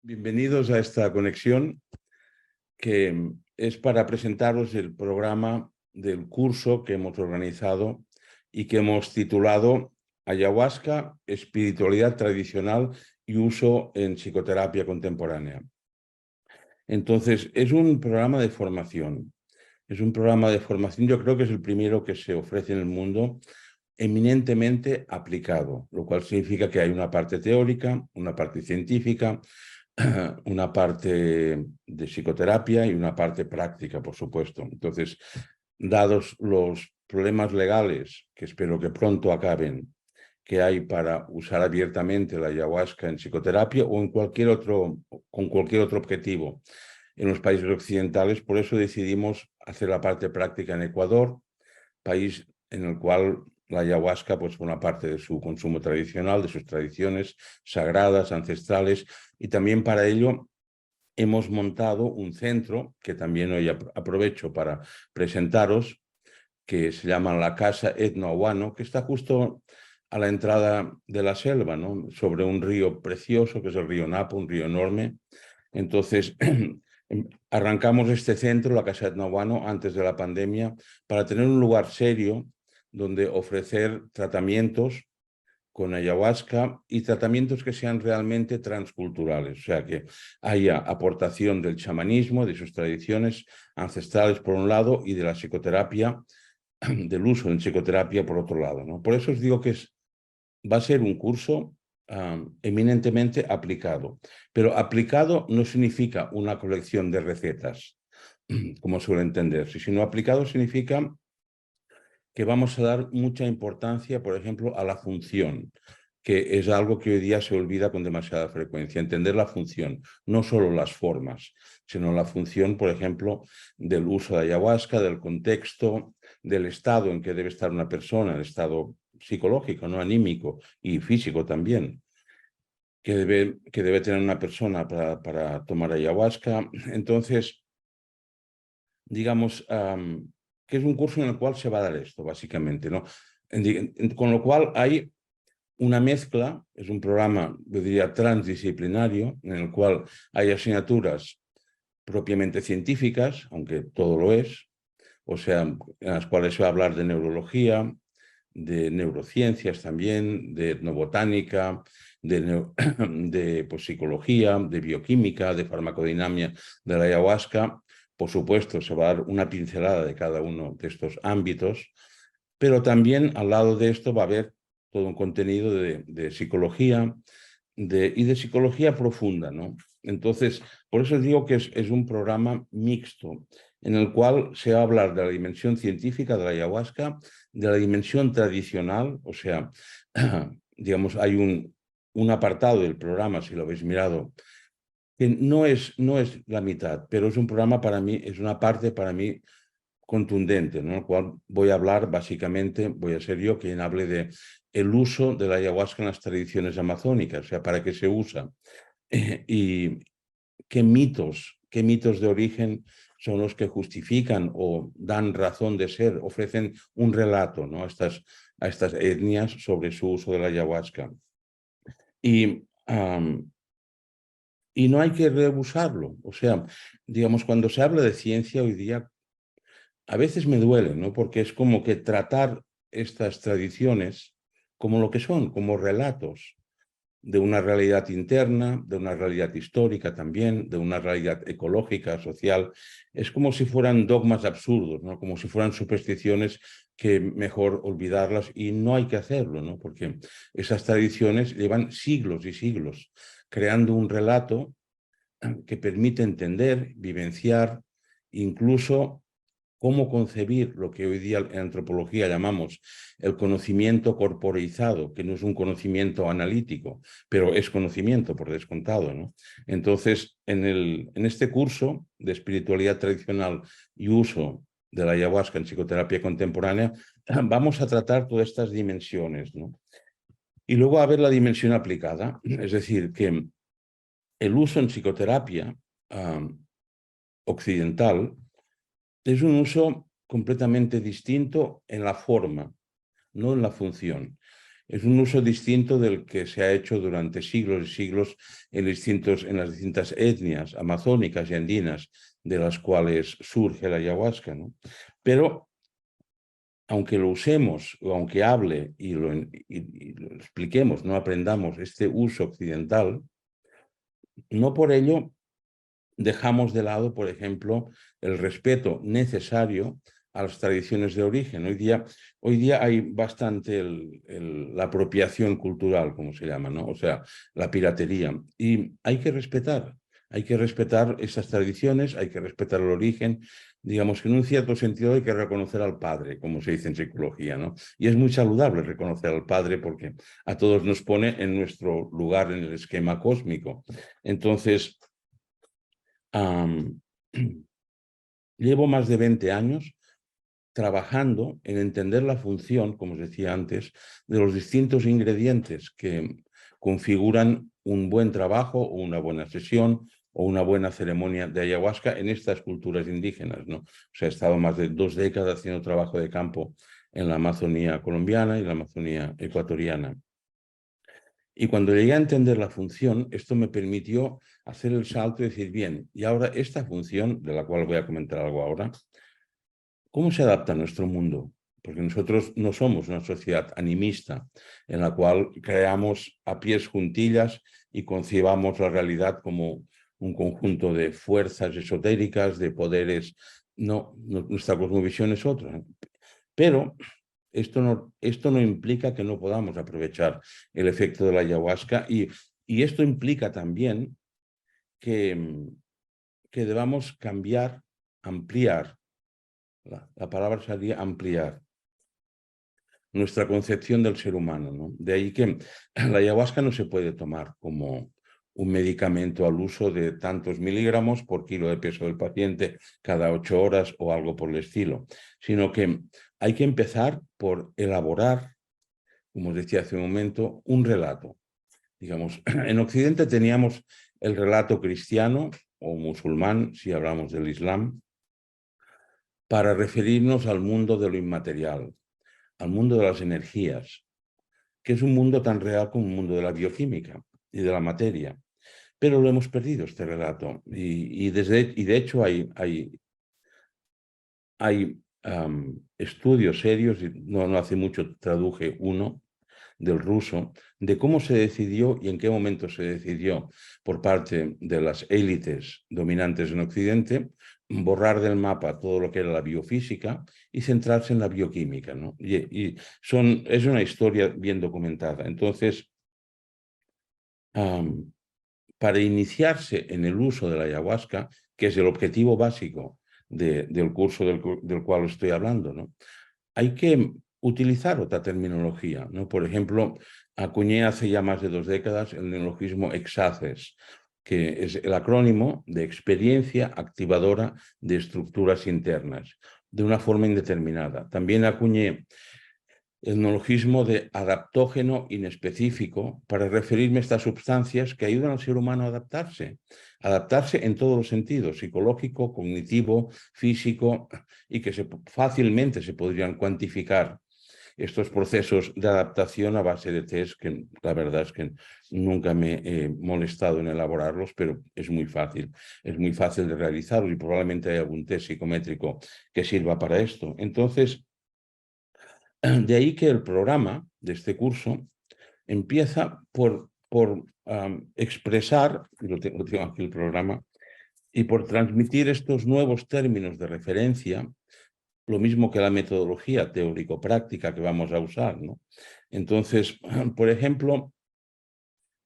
Bienvenidos a esta conexión que es para presentaros el programa del curso que hemos organizado y que hemos titulado Ayahuasca, espiritualidad tradicional y uso en psicoterapia contemporánea. Entonces, es un programa de formación. Es un programa de formación, yo creo que es el primero que se ofrece en el mundo, eminentemente aplicado, lo cual significa que hay una parte teórica, una parte científica, una parte de psicoterapia y una parte práctica, por supuesto. Entonces, dados los problemas legales, que espero que pronto acaben, que hay para usar abiertamente la ayahuasca en psicoterapia o en con cualquier otro objetivo en los países occidentales, por eso decidimos hacer la parte práctica en Ecuador, país en el cual la ayahuasca pues forma parte de su consumo tradicional, de sus tradiciones sagradas, ancestrales, y también para ello hemos montado un centro que también hoy aprovecho para presentaros, que se llama la Casa Etno Ahuano, que está justo a la entrada de la selva, ¿no? Sobre un río precioso, que es el río Napo, un río enorme. Entonces, arrancamos este centro, la Casa Etno Ahuano, antes de la pandemia, para tener un lugar serio donde ofrecer tratamientos con ayahuasca y tratamientos que sean realmente transculturales, o sea, que haya aportación del chamanismo, de sus tradiciones ancestrales por un lado y de la psicoterapia, del uso en psicoterapia por otro lado, ¿no? Por eso os digo que va a ser un curso eminentemente aplicado, pero aplicado no significa una colección de recetas, como suele entenderse, sino aplicado significa que vamos a dar mucha importancia, por ejemplo, a la función, que es algo que hoy día se olvida con demasiada frecuencia, entender la función, no solo las formas, sino la función, por ejemplo, del uso de ayahuasca, del contexto, del estado en que debe estar una persona, el estado psicológico, no anímico y físico también, que debe tener una persona para tomar ayahuasca. Entonces, digamos, que es un curso en el cual se va a dar esto, básicamente, ¿no? Con lo cual hay una mezcla, es un programa, yo diría, transdisciplinario, en el cual hay asignaturas propiamente científicas, aunque todo lo es, o sea, en las cuales se va a hablar de neurología, de neurociencias también, de etnobotánica, de pues, psicología, de bioquímica, de farmacodinamia de la ayahuasca. Por supuesto, se va a dar una pincelada de cada uno de estos ámbitos, pero también al lado de esto va a haber todo un contenido de psicología y de psicología profunda, ¿no? Entonces, por eso digo que es un programa mixto, en el cual se va a hablar de la dimensión científica de la ayahuasca, de la dimensión tradicional, o sea, digamos, hay un apartado del programa, si lo habéis mirado, que no es la mitad, pero es un programa para mí, es una parte para mí contundente, ¿no? El cual voy a hablar básicamente, voy a ser yo quien hable de el uso de la ayahuasca en las tradiciones amazónicas, o sea, para qué se usa y qué mitos de origen son los que justifican o dan razón de ser, ofrecen un relato, ¿no? A estas etnias sobre su uso de la ayahuasca. Y, y no hay que rebusarlo, o sea, digamos, cuando se habla de ciencia hoy día, a veces me duele, ¿no? Porque es como que tratar estas tradiciones como lo que son, como relatos de una realidad interna, de una realidad histórica también, de una realidad ecológica, social. Es como si fueran dogmas absurdos, ¿no? Como si fueran supersticiones que mejor olvidarlas y no hay que hacerlo, ¿no? Porque esas tradiciones llevan siglos y siglos creando un relato que permite entender, vivenciar, incluso cómo concebir lo que hoy día en antropología llamamos el conocimiento corporeizado, que no es un conocimiento analítico, pero es conocimiento por descontado, ¿no? Entonces, en este curso de espiritualidad tradicional y uso de la ayahuasca en psicoterapia contemporánea, vamos a tratar todas estas dimensiones, ¿no? Y luego a ver la dimensión aplicada, es decir, que el uso en psicoterapia occidental es un uso completamente distinto en la forma, no en la función. Es un uso distinto del que se ha hecho durante siglos y siglos en las distintas etnias amazónicas y andinas de las cuales surge la ayahuasca, ¿no? Pero aunque lo usemos, o aunque hable y lo expliquemos, no aprendamos este uso occidental, no por ello dejamos de lado, por ejemplo, el respeto necesario a las tradiciones de origen. Hoy día hay bastante la apropiación cultural, como se llama, ¿no? O sea, la piratería. Y hay que respetar esas tradiciones, hay que respetar el origen. Digamos que en un cierto sentido hay que reconocer al padre, como se dice en psicología, ¿no? Y es muy saludable reconocer al padre porque a todos nos pone en nuestro lugar en el esquema cósmico. Entonces, llevo más de 20 años trabajando en entender la función, como os decía antes, de los distintos ingredientes que configuran un buen trabajo o una buena sesión o una buena ceremonia de ayahuasca en estas culturas indígenas, ¿no? O sea, he estado más de 2 décadas haciendo trabajo de campo en la Amazonía colombiana y la Amazonía ecuatoriana. Y cuando llegué a entender la función, esto me permitió hacer el salto y decir, bien, y ahora esta función, de la cual voy a comentar algo ahora, ¿cómo se adapta a nuestro mundo? Porque nosotros no somos una sociedad animista en la cual creamos a pies juntillas y concibamos la realidad como un conjunto de fuerzas esotéricas, de poderes. No, nuestra cosmovisión es otra. Pero esto no implica que no podamos aprovechar el efecto de la ayahuasca y esto implica también que, que debamos cambiar, ampliar, la palabra sería ampliar nuestra concepción del ser humano, ¿no? De ahí que la ayahuasca no se puede tomar como un medicamento al uso de tantos miligramos por kilo de peso del paciente cada 8 horas o algo por el estilo, sino que hay que empezar por elaborar, como os decía hace un momento, un relato. Digamos, en Occidente teníamos el relato cristiano o musulmán, si hablamos del Islam, para referirnos al mundo de lo inmaterial, al mundo de las energías, que es un mundo tan real como el mundo de la bioquímica y de la materia. Pero lo hemos perdido, este relato. Y de hecho hay estudios serios, no hace mucho traduje uno del ruso, de cómo se decidió y en qué momento se decidió por parte de las élites dominantes en Occidente borrar del mapa todo lo que era la biofísica y centrarse en la bioquímica, ¿no? Es una historia bien documentada. Entonces, para iniciarse en el uso de la ayahuasca, que es el objetivo básico del curso del cual estoy hablando, ¿no? Hay que utilizar otra terminología, ¿no? Por ejemplo, acuñé hace ya más de 2 décadas el neologismo EXACES, que es el acrónimo de experiencia activadora de estructuras internas, de una forma indeterminada. También acuñé el neologismo de adaptógeno inespecífico para referirme a estas sustancias que ayudan al ser humano a adaptarse en todos los sentidos, psicológico, cognitivo, físico, y que fácilmente se podrían cuantificar estos procesos de adaptación a base de test, que la verdad es que nunca me he molestado en elaborarlos, pero es muy fácil de realizarlos y probablemente hay algún test psicométrico que sirva para esto. Entonces, de ahí que el programa de este curso empieza por expresar, lo tengo aquí el programa, y por transmitir estos nuevos términos de referencia, lo mismo que la metodología teórico-práctica que vamos a usar, ¿no? Entonces, por ejemplo,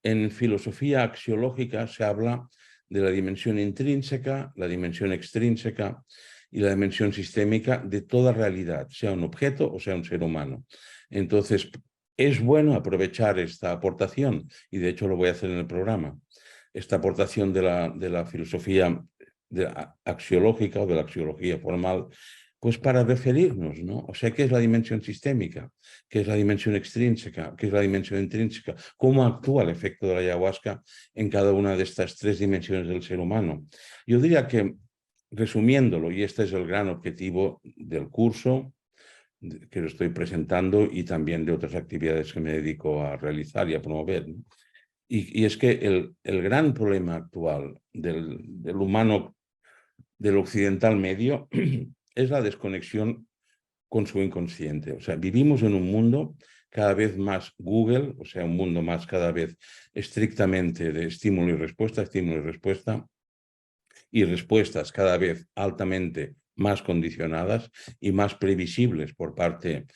en filosofía axiológica se habla de la dimensión intrínseca, la dimensión extrínseca y la dimensión sistémica de toda realidad, sea un objeto o sea un ser humano. Entonces, es bueno aprovechar esta aportación, y de hecho lo voy a hacer en el programa, esta aportación de la filosofía axiológica o de la axiología formal, pues para referirnos, ¿no? O sea, ¿qué es la dimensión sistémica? ¿Qué es la dimensión extrínseca? ¿Qué es la dimensión intrínseca? ¿Cómo actúa el efecto de la ayahuasca en cada una de estas 3 dimensiones del ser humano? Yo diría que, resumiéndolo, y este es el gran objetivo del curso, que lo estoy presentando y también de otras actividades que me dedico a realizar y a promover, ¿no? Y es que el gran problema actual del humano, del occidental medio, es la desconexión con su inconsciente. O sea, vivimos en un mundo cada vez más Google, o sea, un mundo más cada vez estrictamente de estímulo y respuestas cada vez altamente más condicionadas y más previsibles por parte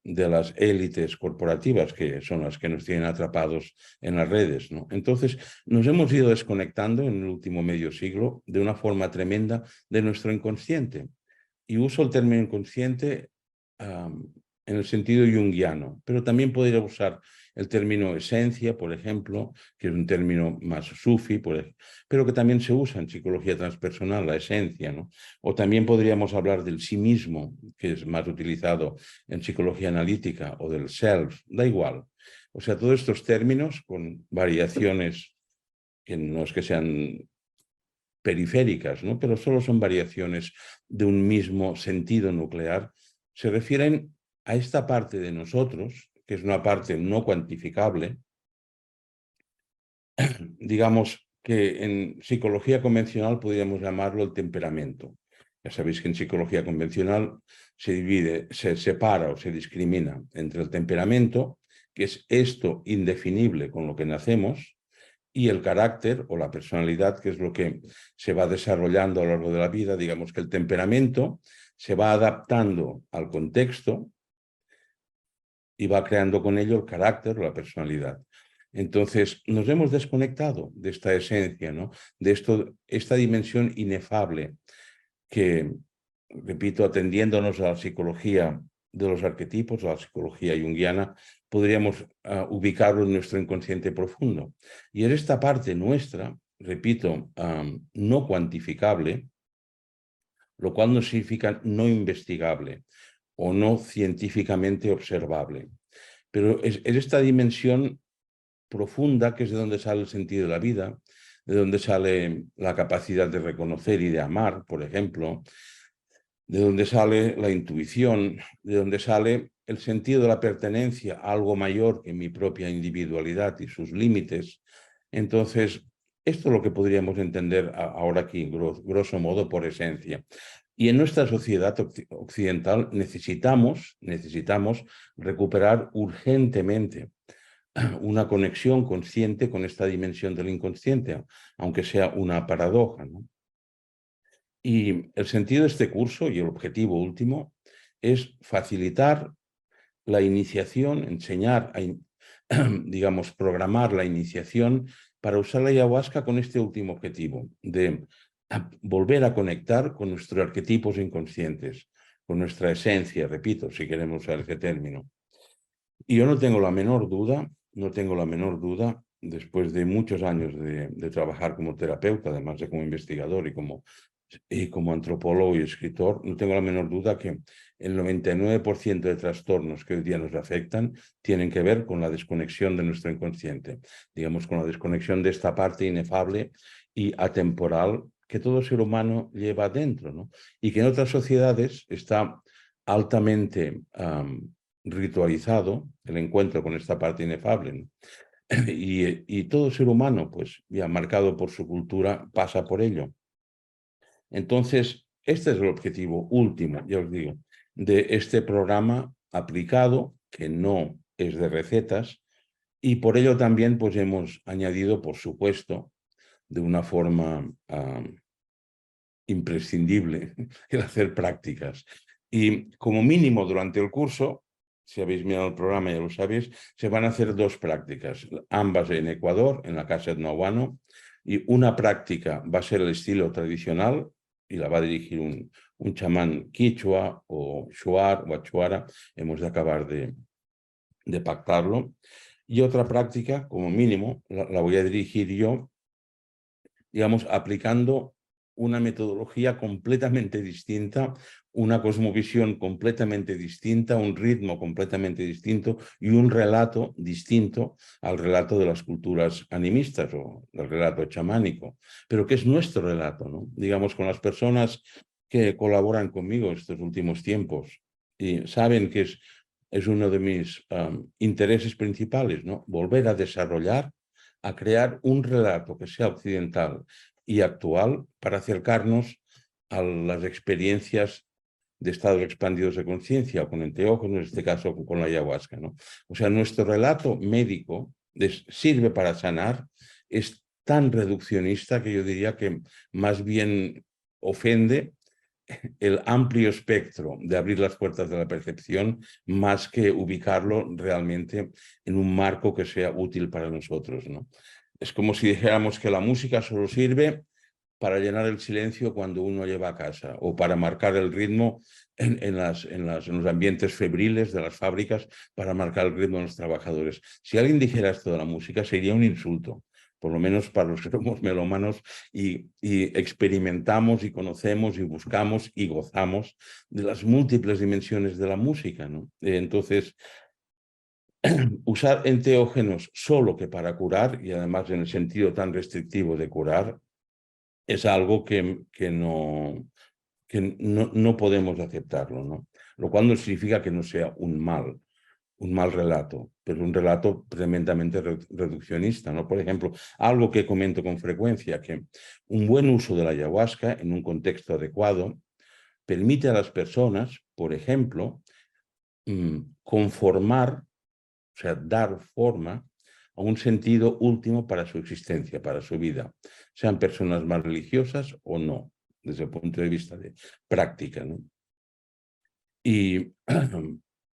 de las élites corporativas, que son las que nos tienen atrapados en las redes, ¿no? Entonces, nos hemos ido desconectando en el último medio siglo de una forma tremenda de nuestro inconsciente. Y uso el término inconsciente en el sentido junguiano, pero también podría usar el término esencia, por ejemplo, que es un término más sufi, pero que también se usa en psicología transpersonal, la esencia, ¿no? O también podríamos hablar del sí mismo, que es más utilizado en psicología analítica, o del self, da igual. O sea, todos estos términos con variaciones que no es que sean periféricas, ¿no? Pero solo son variaciones de un mismo sentido nuclear, se refieren a esta parte de nosotros, que es una parte no cuantificable, digamos que en psicología convencional podríamos llamarlo el temperamento. Ya sabéis que en psicología convencional se separa o se discrimina entre el temperamento, que es esto indefinible con lo que nacemos, y el carácter o la personalidad, que es lo que se va desarrollando a lo largo de la vida. Digamos que el temperamento se va adaptando al contexto y va creando con ello el carácter o la personalidad. Entonces, nos hemos desconectado de esta esencia, ¿no? De esta dimensión inefable que, repito, atendiéndonos a la psicología de los arquetipos, a la psicología junguiana, podríamos ubicarlo en nuestro inconsciente profundo. Y es esta parte nuestra, repito, no cuantificable, lo cual no significa no investigable o no científicamente observable. Pero es esta dimensión profunda que es de donde sale el sentido de la vida, de donde sale la capacidad de reconocer y de amar, por ejemplo, de donde sale la intuición, de donde sale el sentido de la pertenencia a algo mayor que mi propia individualidad y sus límites. Entonces, esto es lo que podríamos entender ahora aquí, grosso modo, por esencia. Y en nuestra sociedad occidental necesitamos recuperar urgentemente una conexión consciente con esta dimensión del inconsciente, aunque sea una paradoja, ¿no? Y el sentido de este curso y el objetivo último es facilitar la iniciación, enseñar, digamos, programar la iniciación para usar la ayahuasca con este último objetivo, de volver a conectar con nuestros arquetipos inconscientes, con nuestra esencia, repito, si queremos usar ese término. Y yo no tengo la menor duda, después de muchos años de trabajar como terapeuta, además de como investigador y como antropólogo y escritor, no tengo la menor duda que el 99% de trastornos que hoy día nos afectan tienen que ver con la desconexión de nuestro inconsciente, digamos, con la desconexión de esta parte inefable y atemporal que todo ser humano lleva dentro, ¿no? Y que en otras sociedades está altamente ritualizado el encuentro con esta parte inefable, ¿no? Y todo ser humano, pues ya marcado por su cultura, pasa por ello. Entonces, este es el objetivo último, ya os digo, de este programa aplicado, que no es de recetas, y por ello también pues hemos añadido, por supuesto, de una forma imprescindible, el hacer prácticas. Y como mínimo durante el curso, si habéis mirado el programa ya lo sabéis, se van a hacer 2 prácticas, ambas en Ecuador, en la Casa de Nahuano, y una práctica va a ser el estilo tradicional y la va a dirigir un chamán quichua o shuar o achuara, hemos de acabar de pactarlo, y otra práctica, como mínimo, la voy a dirigir yo, digamos, aplicando una metodología completamente distinta, una cosmovisión completamente distinta, un ritmo completamente distinto y un relato distinto al relato de las culturas animistas o del relato chamánico, pero que es nuestro relato, ¿no? Digamos, con las personas que colaboran conmigo estos últimos tiempos Y saben que es uno de mis intereses principales, ¿no? Volver a desarrollar, a crear un relato que sea occidental y actual para acercarnos a las experiencias de estados expandidos de conciencia, o con enteógenos, en este caso con la ayahuasca, ¿no? O sea, nuestro relato médico sirve para sanar, es tan reduccionista que yo diría que más bien ofende el amplio espectro de abrir las puertas de la percepción más que ubicarlo realmente en un marco que sea útil para nosotros, ¿no? Es como si dijéramos que la música solo sirve para llenar el silencio cuando uno lleva a casa o para marcar el ritmo en los ambientes febriles de las fábricas, para marcar el ritmo de los trabajadores. Si alguien dijera esto de la música, sería un insulto, por lo menos para los que somos melómanos y experimentamos y conocemos y buscamos y gozamos de las múltiples dimensiones de la música, ¿no? Entonces, usar enteógenos solo que para curar, y además en el sentido tan restrictivo de curar, es algo que no podemos aceptarlo, ¿no? Lo cual no significa que no sea un mal relato, pero un relato tremendamente reduccionista, ¿no? Por ejemplo, algo que comento con frecuencia, que un buen uso de la ayahuasca en un contexto adecuado permite a las personas, por ejemplo, conformar, o sea, dar forma a un sentido último para su existencia, para su vida, sean personas más religiosas o no, desde el punto de vista de práctica, ¿no? Y,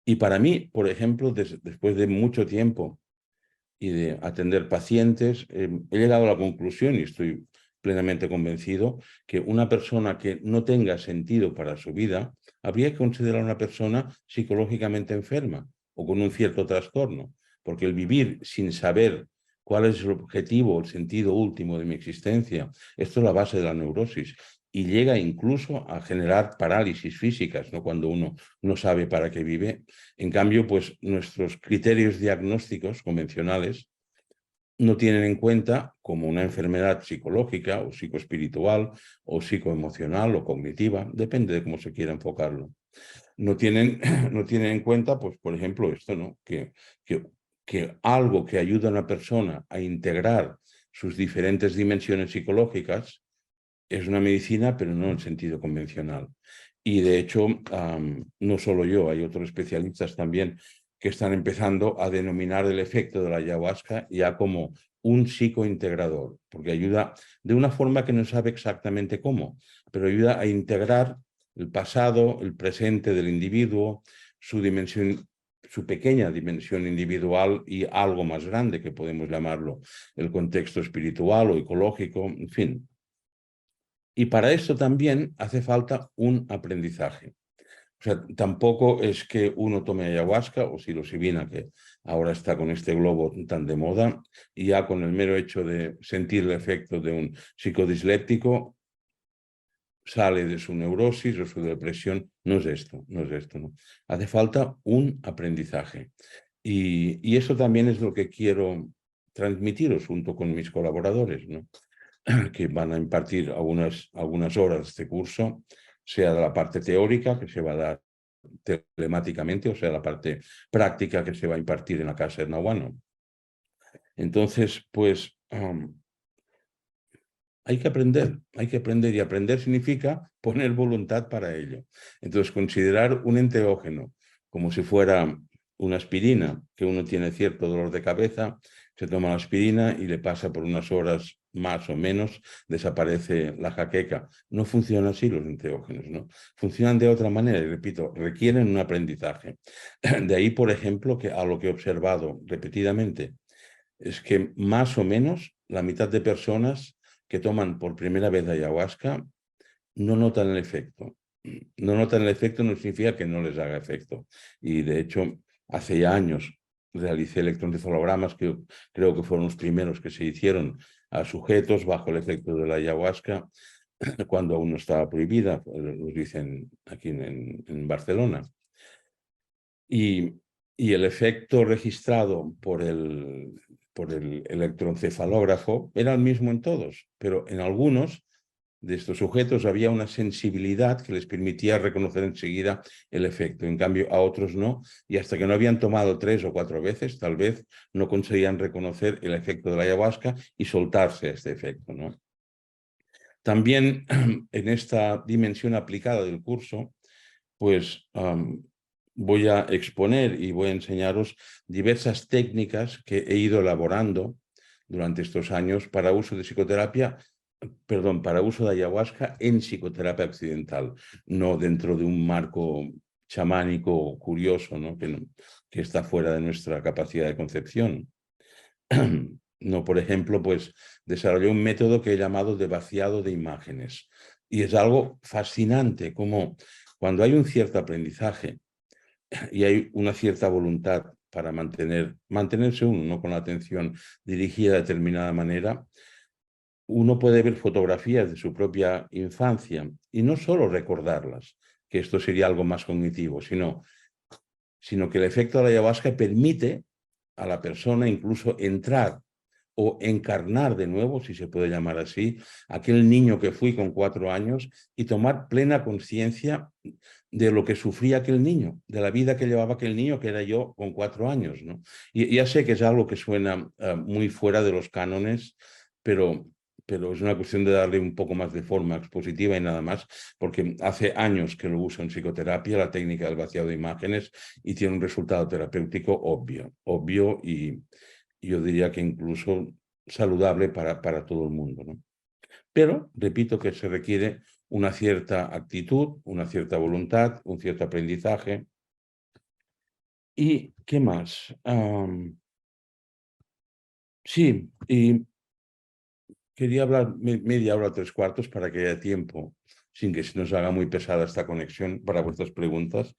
y para mí, por ejemplo, después de mucho tiempo y de atender pacientes, he llegado a la conclusión, y estoy plenamente convencido, que una persona que no tenga sentido para su vida, habría que considerar una persona psicológicamente enferma o con un cierto trastorno, porque el vivir sin saber cuál es el objetivo, el sentido último de mi existencia, esto es la base de la neurosis, y llega incluso a generar parálisis físicas, ¿no? Cuando uno no sabe para qué vive. En cambio, pues nuestros criterios diagnósticos convencionales no tienen en cuenta como una enfermedad psicológica o psicoespiritual o psicoemocional o cognitiva, depende de cómo se quiera enfocarlo. No tienen, no tienen en cuenta, pues, por ejemplo, esto, ¿no? Que algo que ayuda a una persona a integrar sus diferentes dimensiones psicológicas es una medicina, pero no en sentido convencional. Y de hecho, no solo yo, hay otros especialistas también que están empezando a denominar el efecto de la ayahuasca ya como un psicointegrador, porque ayuda de una forma que no sabe exactamente cómo, pero ayuda a integrar el pasado, el presente del individuo, su dimensión, su pequeña dimensión individual y algo más grande que podemos llamarlo el contexto espiritual o ecológico, en fin. Y para esto también hace falta un aprendizaje. O sea, tampoco es que uno tome ayahuasca o psilocibina, que ahora está con este globo tan de moda, y ya con el mero hecho de sentir el efecto de un psicodisléptico sale de su neurosis o su depresión. No es esto, no es esto, ¿no? Hace falta un aprendizaje. Y eso también es lo que quiero transmitiros junto con mis colaboradores, ¿no? Que van a impartir algunas horas de este curso, sea de la parte teórica, que se va a dar telemáticamente, o sea, la parte práctica que se va a impartir en la casa de Nahuano. Entonces, pues hay que aprender, y aprender significa poner voluntad para ello. Entonces, considerar un enteógeno como si fuera una aspirina, que uno tiene cierto dolor de cabeza, se toma la aspirina y le pasa por unas horas más o menos, desaparece la jaqueca. No funciona así los enteógenos, ¿no? Funcionan de otra manera y, repito, requieren un aprendizaje. De ahí, por ejemplo, que a lo que he observado repetidamente es que más o menos la mitad de personas que toman por primera vez ayahuasca no notan el efecto. No notan el efecto no significa que no les haga efecto. Y de hecho, hace ya años realicé electroencefalogramas que creo que fueron los primeros que se hicieron a sujetos bajo el efecto de la ayahuasca cuando aún no estaba prohibida, los dicen aquí en Barcelona. Y el efecto registrado por el electroencefalógrafo era el mismo en todos, pero en algunos de estos sujetos había una sensibilidad que les permitía reconocer enseguida el efecto. En cambio, a otros no, y hasta que no habían tomado 3 o 4 veces, tal vez no conseguían reconocer el efecto de la ayahuasca y soltarse a este efecto, ¿no? También en esta dimensión aplicada del curso, pues voy a exponer y voy a enseñaros diversas técnicas que he ido elaborando durante estos años para uso de psicoterapia, perdón, para uso de ayahuasca en psicoterapia occidental, no dentro de un marco chamánico curioso, ¿no? Que está fuera de nuestra capacidad de concepción. No, por ejemplo, pues desarrollé un método que he llamado de vaciado de imágenes. Y es algo fascinante, como cuando hay un cierto aprendizaje y hay una cierta voluntad para mantenerse uno, ¿no? Con la atención dirigida de determinada manera, uno puede ver fotografías de su propia infancia y no solo recordarlas, que esto sería algo más cognitivo, sino que el efecto de la ayahuasca permite a la persona incluso entrar o encarnar de nuevo, si se puede llamar así, aquel niño que fui con 4 años y tomar plena conciencia de lo que sufría aquel niño, de la vida que llevaba aquel niño, que era yo con 4 años, ¿no? Y ya sé que es algo que suena muy fuera de los cánones, pero es una cuestión de darle un poco más de forma expositiva y nada más, porque hace años que lo uso en psicoterapia, la técnica del vaciado de imágenes, y tiene un resultado terapéutico obvio y yo diría que incluso saludable para todo el mundo, ¿no? Pero, repito, que se requiere una cierta actitud, una cierta voluntad, un cierto aprendizaje. ¿Y qué más? Sí, y quería hablar media hora, 3 cuartos, para que haya tiempo, sin que se nos haga muy pesada esta conexión para vuestras preguntas.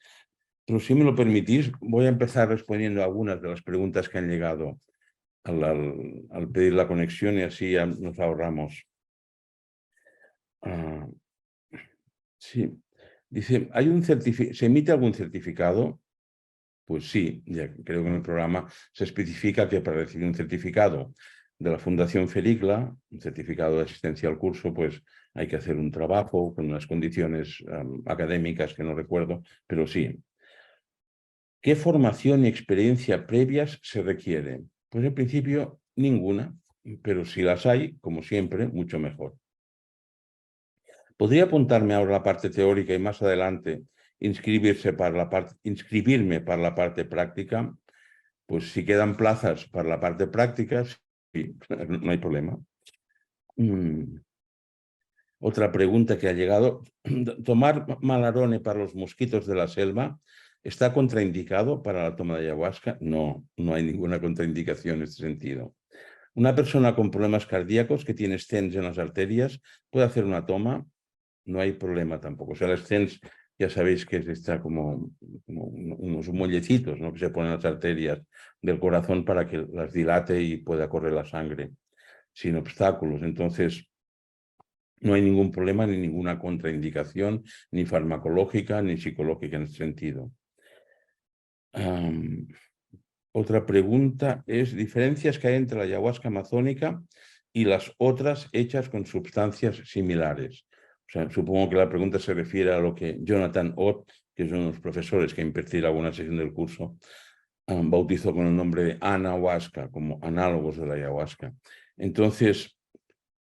Pero si me lo permitís, voy a empezar respondiendo a algunas de las preguntas que han llegado al pedir la conexión, y así ya nos ahorramos. Sí. Dice, ¿se emite algún certificado? Pues sí, ya creo que en el programa se especifica que para recibir un certificado de la Fundación Fericla, un certificado de asistencia al curso, pues hay que hacer un trabajo con unas condiciones académicas que no recuerdo, pero sí. ¿Qué formación y experiencia previas se requieren? Pues en principio ninguna, pero si las hay, como siempre, mucho mejor. ¿Podría apuntarme ahora a la parte teórica y más adelante inscribirme para la parte práctica? Pues si quedan plazas para la parte práctica, sí, no hay problema. Otra pregunta que ha llegado. ¿Tomar Malarone para los mosquitos de la selva está contraindicado para la toma de ayahuasca? No, no hay ninguna contraindicación en este sentido. ¿Una persona con problemas cardíacos que tiene stents en las arterias puede hacer una toma? No hay problema tampoco. O sea, el stents, ya sabéis que está como unos muellecitos, ¿no? Que se ponen en las arterias del corazón para que las dilate y pueda correr la sangre sin obstáculos. Entonces, no hay ningún problema ni ninguna contraindicación, ni farmacológica ni psicológica en ese sentido. Otra pregunta es, ¿diferencias que hay entre la ayahuasca amazónica y las otras hechas con sustancias similares? O sea, supongo que la pregunta se refiere a lo que Jonathan Ott, que es uno de los profesores que impartirá alguna sesión del curso, bautizó con el nombre de anahuasca, como análogos de la ayahuasca. Entonces,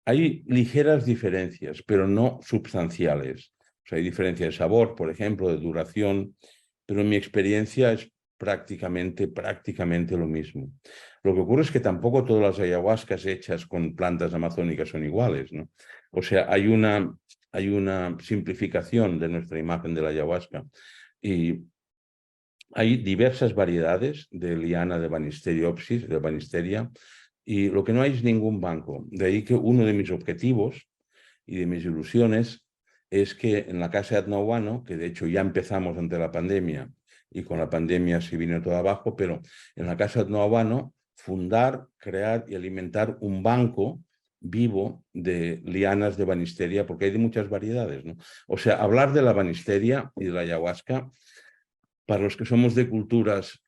hay ligeras diferencias, pero no sustanciales. O sea, hay diferencia de sabor, por ejemplo, de duración, pero en mi experiencia es prácticamente lo mismo. Lo que ocurre es que tampoco todas las ayahuascas hechas con plantas amazónicas son iguales, ¿no? O sea, hay una simplificación de nuestra imagen de la ayahuasca y hay diversas variedades de liana de Banisteriopsis, de Banisteria, y lo que no hay es ningún banco. De ahí que uno de mis objetivos y de mis ilusiones es que en la Casa de Atnahuano, que de hecho ya empezamos ante la pandemia, y con la pandemia se vino todo abajo, pero en la Casa de Atnahuano fundar, crear y alimentar un banco vivo de lianas de Banisteria, porque hay de muchas variedades, ¿no? O sea, hablar de la Banisteria y de la ayahuasca, para los que somos de culturas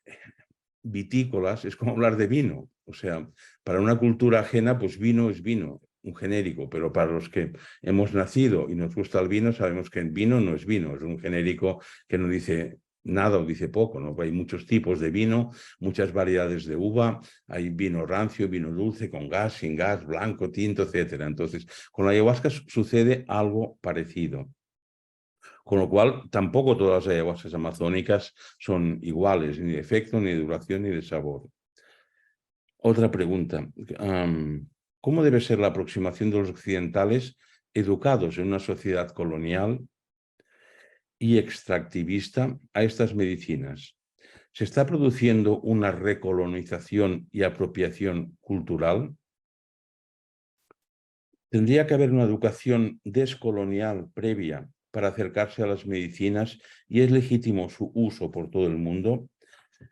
vitícolas, es como hablar de vino. O sea, para una cultura ajena, pues vino es vino. un genérico, pero para los que hemos nacido y nos gusta el vino, sabemos que el vino no es vino, es un genérico que no dice nada o dice poco, ¿no? Hay muchos tipos de vino, muchas variedades de uva, hay vino rancio, vino dulce, con gas, sin gas, blanco, tinto, etc. Entonces, con la ayahuasca sucede algo parecido. Con lo cual, tampoco todas las ayahuascas amazónicas son iguales, ni de efecto, ni de duración, ni de sabor. Otra pregunta. ¿Cómo debe ser la aproximación de los occidentales educados en una sociedad colonial y extractivista a estas medicinas? ¿Se está produciendo una recolonización y apropiación cultural? ¿Tendría que haber una educación descolonial previa para acercarse a las medicinas y es legítimo su uso por todo el mundo?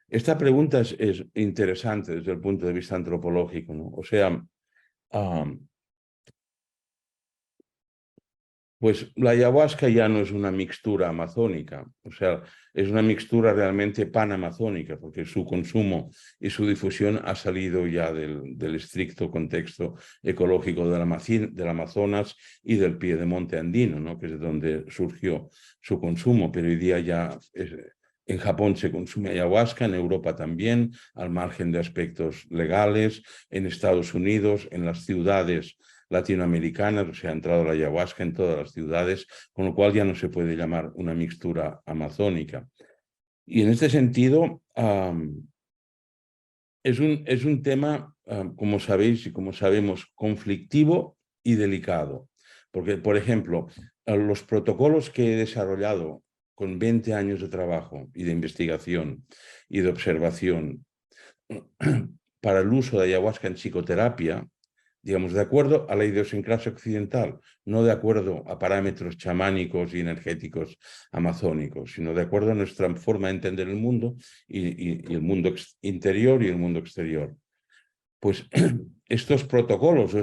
Esta pregunta es interesante desde el punto de vista antropológico, ¿no? O sea, pues la ayahuasca ya no es una mixtura amazónica, o sea, es una mixtura realmente panamazónica, porque su consumo y su difusión ha salido ya del estricto contexto ecológico del Amazonas y del piedemonte andino, ¿no? Que es de donde surgió su consumo, pero hoy día ya en Japón se consume ayahuasca, en Europa también, al margen de aspectos legales, en Estados Unidos, en las ciudades latinoamericanas, o sea, ha entrado la ayahuasca en todas las ciudades, con lo cual ya no se puede llamar una mixtura amazónica. Y en este sentido, es un tema, como sabéis y como sabemos, conflictivo y delicado. Porque, por ejemplo, los protocolos que he desarrollado con 20 años de trabajo y de investigación y de observación para el uso de ayahuasca en psicoterapia, digamos, de acuerdo a la idiosincrasia occidental, no de acuerdo a parámetros chamánicos y energéticos amazónicos, sino de acuerdo a nuestra forma de entender el mundo y el mundo interior y el mundo exterior. Pues estos protocolos o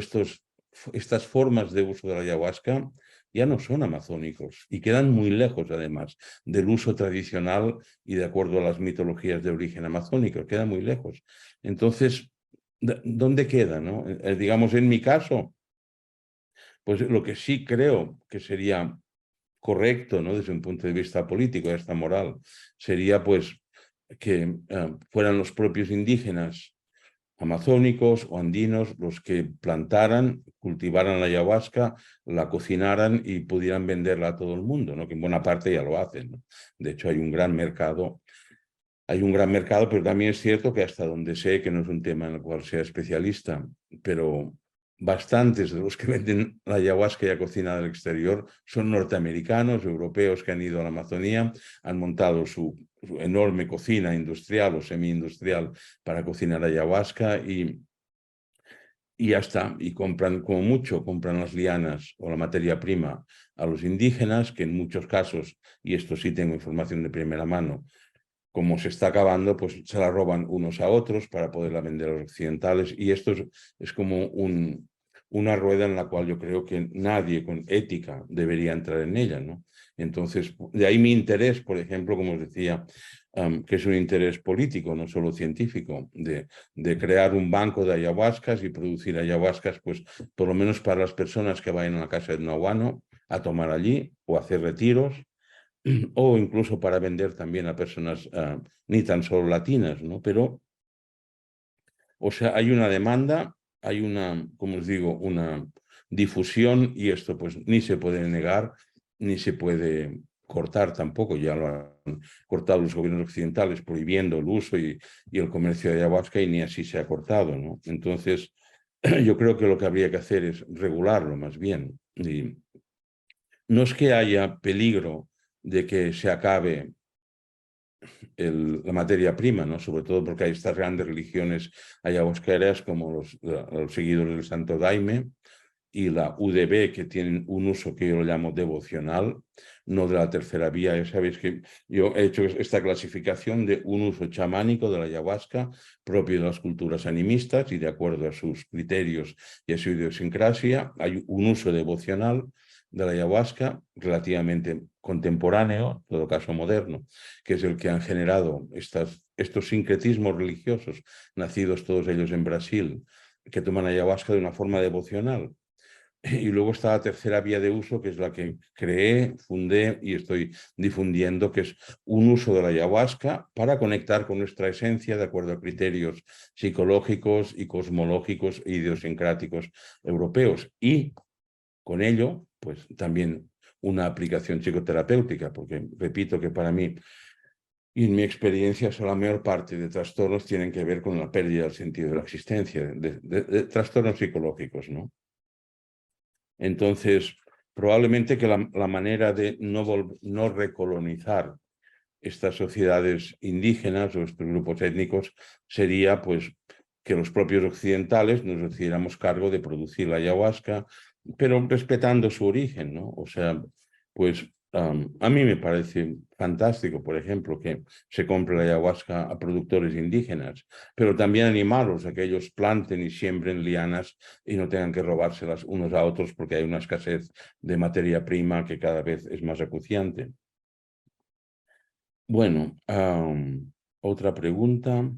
estas formas de uso de la ayahuasca ya no son amazónicos y quedan muy lejos, además, del uso tradicional y de acuerdo a las mitologías de origen amazónico, quedan muy lejos. Entonces, ¿dónde queda, no? Digamos, en mi caso, pues lo que sí creo que sería correcto, ¿no? Desde un punto de vista político y hasta moral, sería pues que fueran los propios indígenas amazónicos o andinos los que plantaran, cultivaran la ayahuasca, la cocinaran y pudieran venderla a todo el mundo, ¿no? Que en buena parte ya lo hacen, ¿no? De hecho, hay un gran mercado, pero también es cierto que hasta donde sé, que no es un tema en el cual sea especialista, pero bastantes de los que venden la ayahuasca ya cocinada al exterior son norteamericanos, europeos que han ido a la Amazonía, han montado su enorme cocina industrial o semi-industrial para cocinar ayahuasca y ya está. Y compran, como mucho, compran las lianas o la materia prima a los indígenas, que en muchos casos, y esto sí tengo información de primera mano, como se está acabando, pues se la roban unos a otros para poderla vender a los occidentales. Y esto es como una rueda en la cual yo creo que nadie con ética debería entrar en ella, ¿no? Entonces, de ahí mi interés, por ejemplo, como os decía, que es un interés político, no solo científico, de crear un banco de ayahuascas y producir ayahuascas, pues por lo menos para las personas que vayan a la casa de Nahuano a tomar allí o hacer retiros, o incluso para vender también a personas ni tan solo latinas, ¿no? Pero, o sea, hay una demanda, hay una, como os digo, una difusión y esto pues ni se puede negar, ni se puede cortar tampoco, ya lo han cortado los gobiernos occidentales prohibiendo el uso y el comercio de ayahuasca y ni así se ha cortado, ¿no? Entonces, yo creo que lo que habría que hacer es regularlo más bien. Y no es que haya peligro de que se acabe la materia prima, ¿no? Sobre todo porque hay estas grandes religiones ayahuasqueras como los seguidores del Santo Daime y la UDB, que tienen un uso que yo lo llamo devocional, no de la tercera vía. Ya sabéis que yo he hecho esta clasificación de un uso chamánico de la ayahuasca propio de las culturas animistas y de acuerdo a sus criterios y a su idiosincrasia. Hay un uso devocional de la ayahuasca relativamente contemporáneo, en todo caso moderno, que es el que han generado estos sincretismos religiosos, nacidos todos ellos en Brasil, que toman ayahuasca de una forma devocional. Y luego está la tercera vía de uso, que es la que creé, fundé y estoy difundiendo, que es un uso de la ayahuasca para conectar con nuestra esencia de acuerdo a criterios psicológicos y cosmológicos e idiosincráticos europeos. Y con ello, pues también una aplicación psicoterapéutica, porque repito que para mí, y en mi experiencia, la mayor parte de trastornos tienen que ver con la pérdida del sentido de la existencia, de trastornos psicológicos, ¿no? Entonces, probablemente que la manera de no recolonizar estas sociedades indígenas o estos grupos étnicos sería pues que los propios occidentales nos hiciéramos cargo de producir la ayahuasca, pero respetando su origen, ¿no? O sea, pues a mí me parece fantástico, por ejemplo, que se compre la ayahuasca a productores indígenas, pero también animarlos a que ellos planten y siembren lianas y no tengan que robárselas unos a otros porque hay una escasez de materia prima que cada vez es más acuciante. Bueno, otra pregunta.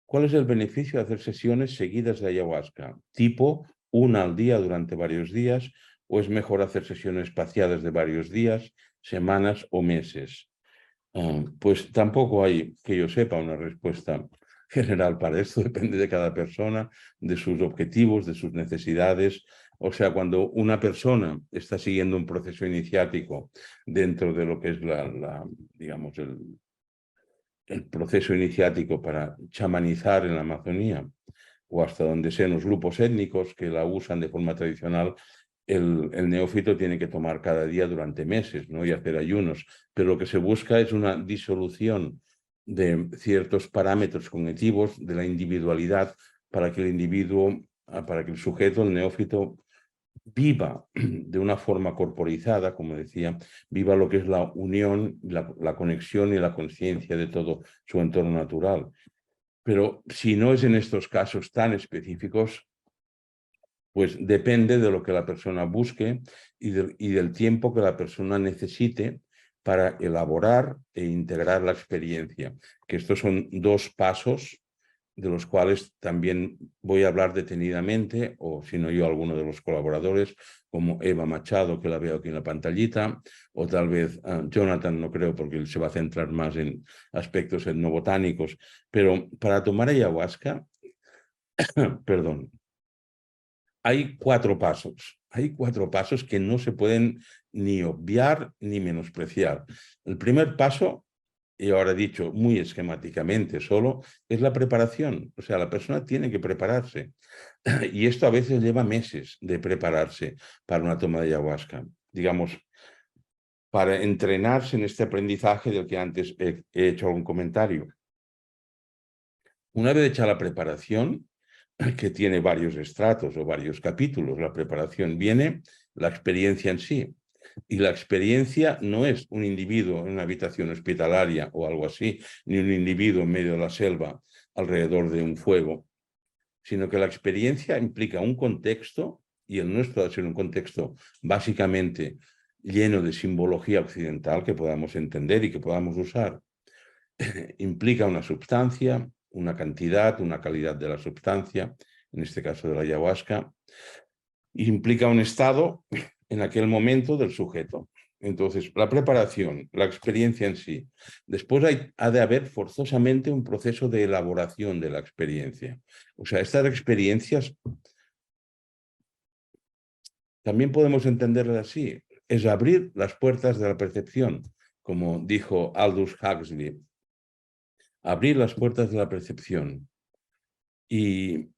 ¿Cuál es el beneficio de hacer sesiones seguidas de ayahuasca? ¿Tipo una al día durante varios días? ¿O es mejor hacer sesiones espaciadas de varios días, semanas o meses? Pues tampoco hay, que yo sepa, una respuesta general para esto. Depende de cada persona, de sus objetivos, de sus necesidades. O sea, cuando una persona está siguiendo un proceso iniciático dentro de lo que es digamos, el proceso iniciático para chamanizar en la Amazonía o hasta donde sean los grupos étnicos que la usan de forma tradicional, el neófito tiene que tomar cada día durante meses, ¿no? Y hacer ayunos. Pero lo que se busca es una disolución de ciertos parámetros cognitivos de la individualidad para que el individuo, para que el sujeto, el neófito, viva de una forma corporizada, como decía, viva lo que es la unión, la conexión y la conciencia de todo su entorno natural. Pero si no es en estos casos tan específicos, pues depende de lo que la persona busque y del tiempo que la persona necesite para elaborar e integrar la experiencia. Que estos son dos pasos de los cuales también voy a hablar detenidamente, o si no yo, alguno de los colaboradores, como Eva Machado, que la veo aquí en la pantallita, o tal vez Jonathan, no creo, porque él se va a centrar más en aspectos etnobotánicos, pero para tomar ayahuasca, perdón, hay cuatro pasos. Hay cuatro pasos que no se pueden ni obviar ni menospreciar. El primer paso, y ahora dicho muy esquemáticamente solo, es la preparación. O sea, la persona tiene que prepararse. Y esto a veces lleva meses de prepararse para una toma de ayahuasca. Digamos, para entrenarse en este aprendizaje del que antes he hecho algún comentario. Una vez hecha la preparación, que tiene varios estratos o varios capítulos, la preparación, viene la experiencia en sí. Y la experiencia no es un individuo en una habitación hospitalaria o algo así, ni un individuo en medio de la selva alrededor de un fuego, sino que la experiencia implica un contexto, y el nuestro ha de ser un contexto básicamente lleno de simbología occidental que podamos entender y que podamos usar. Implica una sustancia, una cantidad, una calidad de la sustancia, en este caso de la ayahuasca, implica un estado en aquel momento del sujeto. Entonces, la preparación, la experiencia en sí. Después ha de haber forzosamente un proceso de elaboración de la experiencia. O sea, estas experiencias también podemos entenderlas así. Es abrir las puertas de la percepción, como dijo Aldous Huxley. Abrir las puertas de la percepción. Y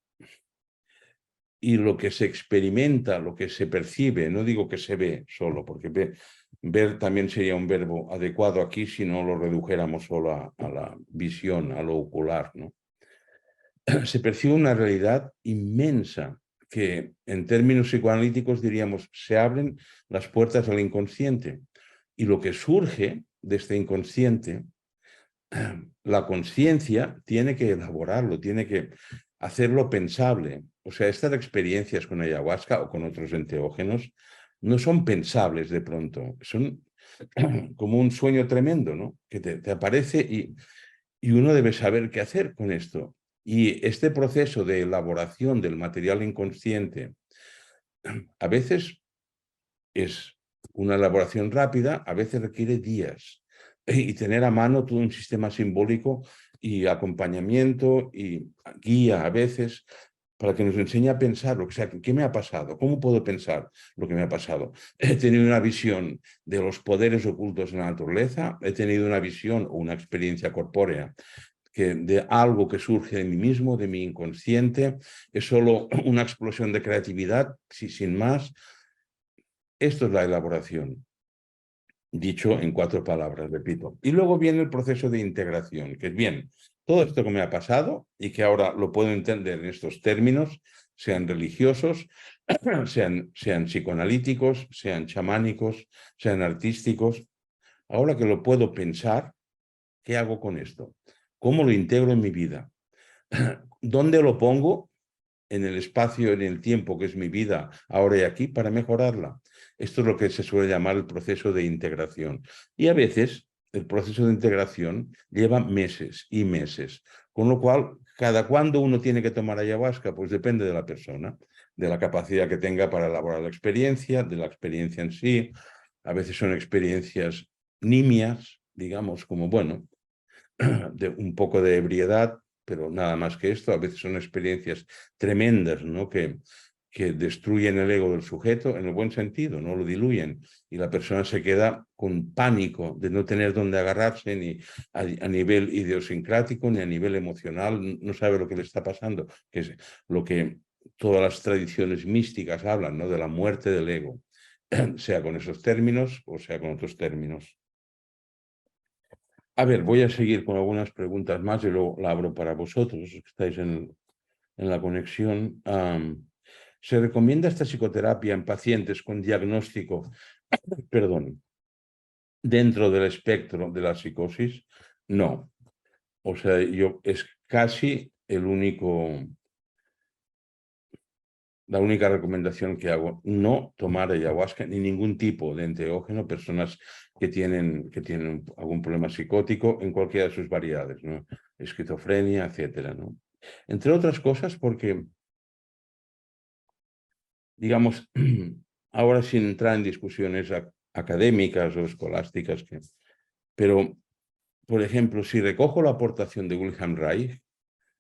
lo que se experimenta, lo que se percibe, no digo que se ve solo, porque ver también sería un verbo adecuado aquí si no lo redujéramos solo a la visión, a lo ocular, ¿no? Se percibe una realidad inmensa que en términos psicoanalíticos diríamos se abren las puertas al inconsciente y lo que surge de este inconsciente, la conciencia tiene que elaborarlo, tiene que hacerlo pensable. O sea, estas experiencias con ayahuasca o con otros enteógenos no son pensables de pronto, son como un sueño tremendo, ¿no? Que te aparece y uno debe saber qué hacer con esto. Y este proceso de elaboración del material inconsciente a veces es una elaboración rápida, a veces requiere días. Y tener a mano todo un sistema simbólico y acompañamiento y guía a veces para que nos enseñe a pensar, o sea, ¿qué me ha pasado? ¿Cómo puedo pensar lo que me ha pasado? He tenido una visión de los poderes ocultos en la naturaleza, he tenido una visión o una experiencia corpórea de algo que surge de mí mismo, de mi inconsciente, es solo una explosión de creatividad, sin más. Esto es la elaboración, dicho en 4 palabras, repito. Y luego viene el proceso de integración, que es bien, todo esto que me ha pasado y que ahora lo puedo entender en estos términos, sean religiosos, sean psicoanalíticos, sean chamánicos, sean artísticos. Ahora que lo puedo pensar, ¿qué hago con esto? ¿Cómo lo integro en mi vida? ¿Dónde lo pongo en el espacio, en el tiempo que es mi vida, ahora y aquí, para mejorarla? Esto es lo que se suele llamar el proceso de integración. Y a veces el proceso de integración lleva meses y meses, con lo cual, ¿cada cuándo uno tiene que tomar ayahuasca? Pues depende de la persona, de la capacidad que tenga para elaborar la experiencia, de la experiencia en sí. A veces son experiencias nimias, digamos, como, bueno, de un poco de ebriedad, pero nada más que esto. A veces son experiencias tremendas, ¿no? Que destruyen el ego del sujeto en el buen sentido, no lo diluyen, y la persona se queda con pánico de no tener dónde agarrarse ni a nivel idiosincrático ni a nivel emocional, no sabe lo que le está pasando, que es lo que todas las tradiciones místicas hablan, ¿no? De la muerte del ego, sea con esos términos o sea con otros términos. A ver, voy a seguir con algunas preguntas más y luego la abro para vosotros, que estáis en la conexión. ¿Se recomienda esta psicoterapia en pacientes con diagnóstico, perdón, dentro del espectro de la psicosis? No. O sea, es casi la única recomendación que hago: no tomar ayahuasca ni ningún tipo de enteógeno, personas que tienen algún problema psicótico en cualquiera de sus variedades, ¿no? Esquizofrenia, etcétera, ¿no? Entre otras cosas porque, digamos, ahora sin entrar en discusiones académicas o escolásticas, pero, por ejemplo, si recojo la aportación de Wilhelm Reich,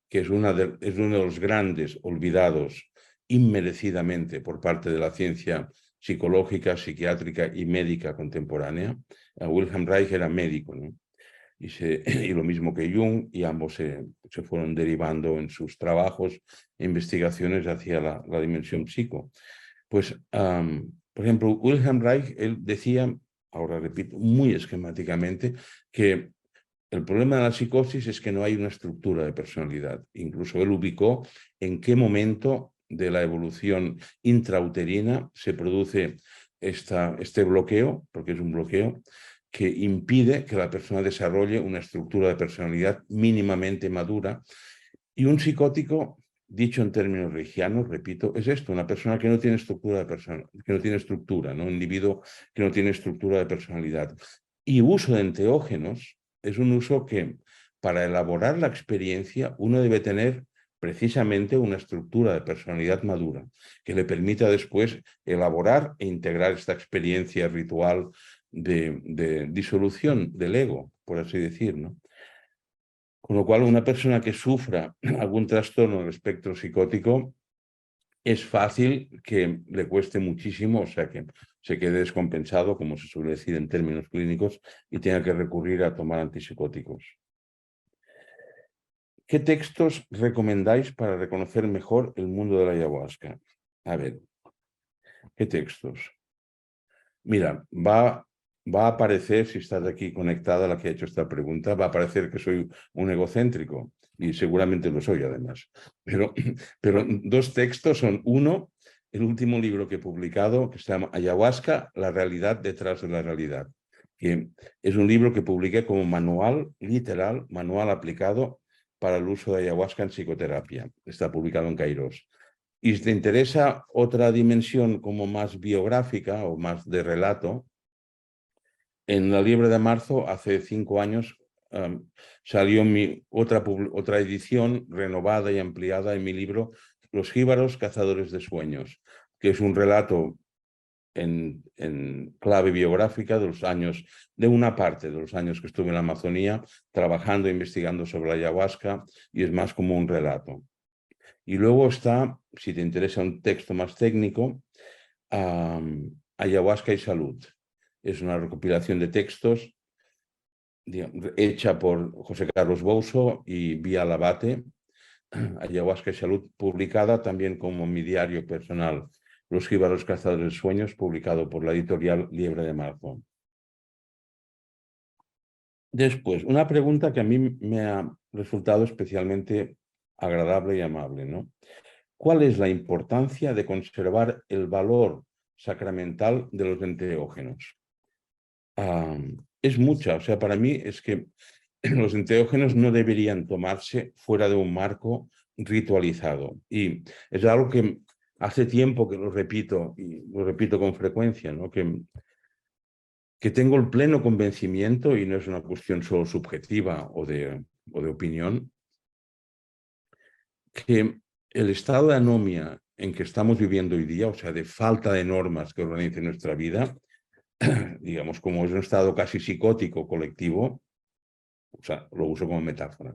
que es uno de los grandes olvidados inmerecidamente por parte de la ciencia psicológica, psiquiátrica y médica contemporánea. Wilhelm Reich era médico, ¿no? Y lo mismo que Jung, y ambos se fueron derivando en sus trabajos e investigaciones hacia la dimensión psico. Pues, por ejemplo, Wilhelm Reich, él decía, ahora repito, muy esquemáticamente, que el problema de la psicosis es que no hay una estructura de personalidad. Incluso él ubicó en qué momento de la evolución intrauterina se produce este bloqueo, porque es un bloqueo, que impide que la persona desarrolle una estructura de personalidad mínimamente madura. Y un psicótico, dicho en términos reichianos, repito, es esto: una persona que no tiene estructura de persona, que no tiene estructura, ¿no? Un individuo que no tiene estructura de personalidad. Y uso de enteógenos es un uso que, para elaborar la experiencia, uno debe tener precisamente una estructura de personalidad madura que le permita después elaborar e integrar esta experiencia ritual de disolución del ego, por así decir, ¿no? Con lo cual, una persona que sufra algún trastorno del espectro psicótico, es fácil que le cueste muchísimo, o sea, que se quede descompensado, como se suele decir en términos clínicos, y tenga que recurrir a tomar antipsicóticos. ¿Qué textos recomendáis para reconocer mejor el mundo de la ayahuasca? A ver, ¿qué textos? Mira, va a aparecer, si estás aquí conectada, la que ha hecho esta pregunta, va a aparecer que soy un egocéntrico, y seguramente lo soy además. Pero 2 textos son: uno, el último libro que he publicado, que se llama Ayahuasca, la realidad detrás de la realidad, que es un libro que publiqué como manual, literal, manual aplicado para el uso de ayahuasca en psicoterapia. Está publicado en Kairos. Y si te interesa otra dimensión como más biográfica o más de relato, en la Liebre de Marzo, hace 5 años, salió otra edición renovada y ampliada en mi libro Los jíbaros cazadores de sueños, que es un relato en clave biográfica de una parte de los años que estuve en la Amazonía trabajando e investigando sobre la ayahuasca, y es más como un relato. Y luego está, si te interesa un texto más técnico, Ayahuasca y Salud. Es una recopilación de textos hecha por José Carlos Bouso y Vía Labate, Ayahuasca y Salud, publicada también como mi diario personal, Los jíbaros cazadores de sueños, publicado por la editorial Liebre de Marzo. Después, una pregunta que a mí me ha resultado especialmente agradable y amable, ¿no? ¿Cuál es la importancia de conservar el valor sacramental de los enteógenos? Es mucha, o sea, para mí es que los enteógenos no deberían tomarse fuera de un marco ritualizado. Y es algo que hace tiempo que lo repito, y lo repito con frecuencia, ¿no? Que tengo el pleno convencimiento, y no es una cuestión solo subjetiva o de opinión, que el estado de anomia en que estamos viviendo hoy día, o sea, de falta de normas que organicen nuestra vida, digamos, como es un estado casi psicótico colectivo, o sea, lo uso como metáfora,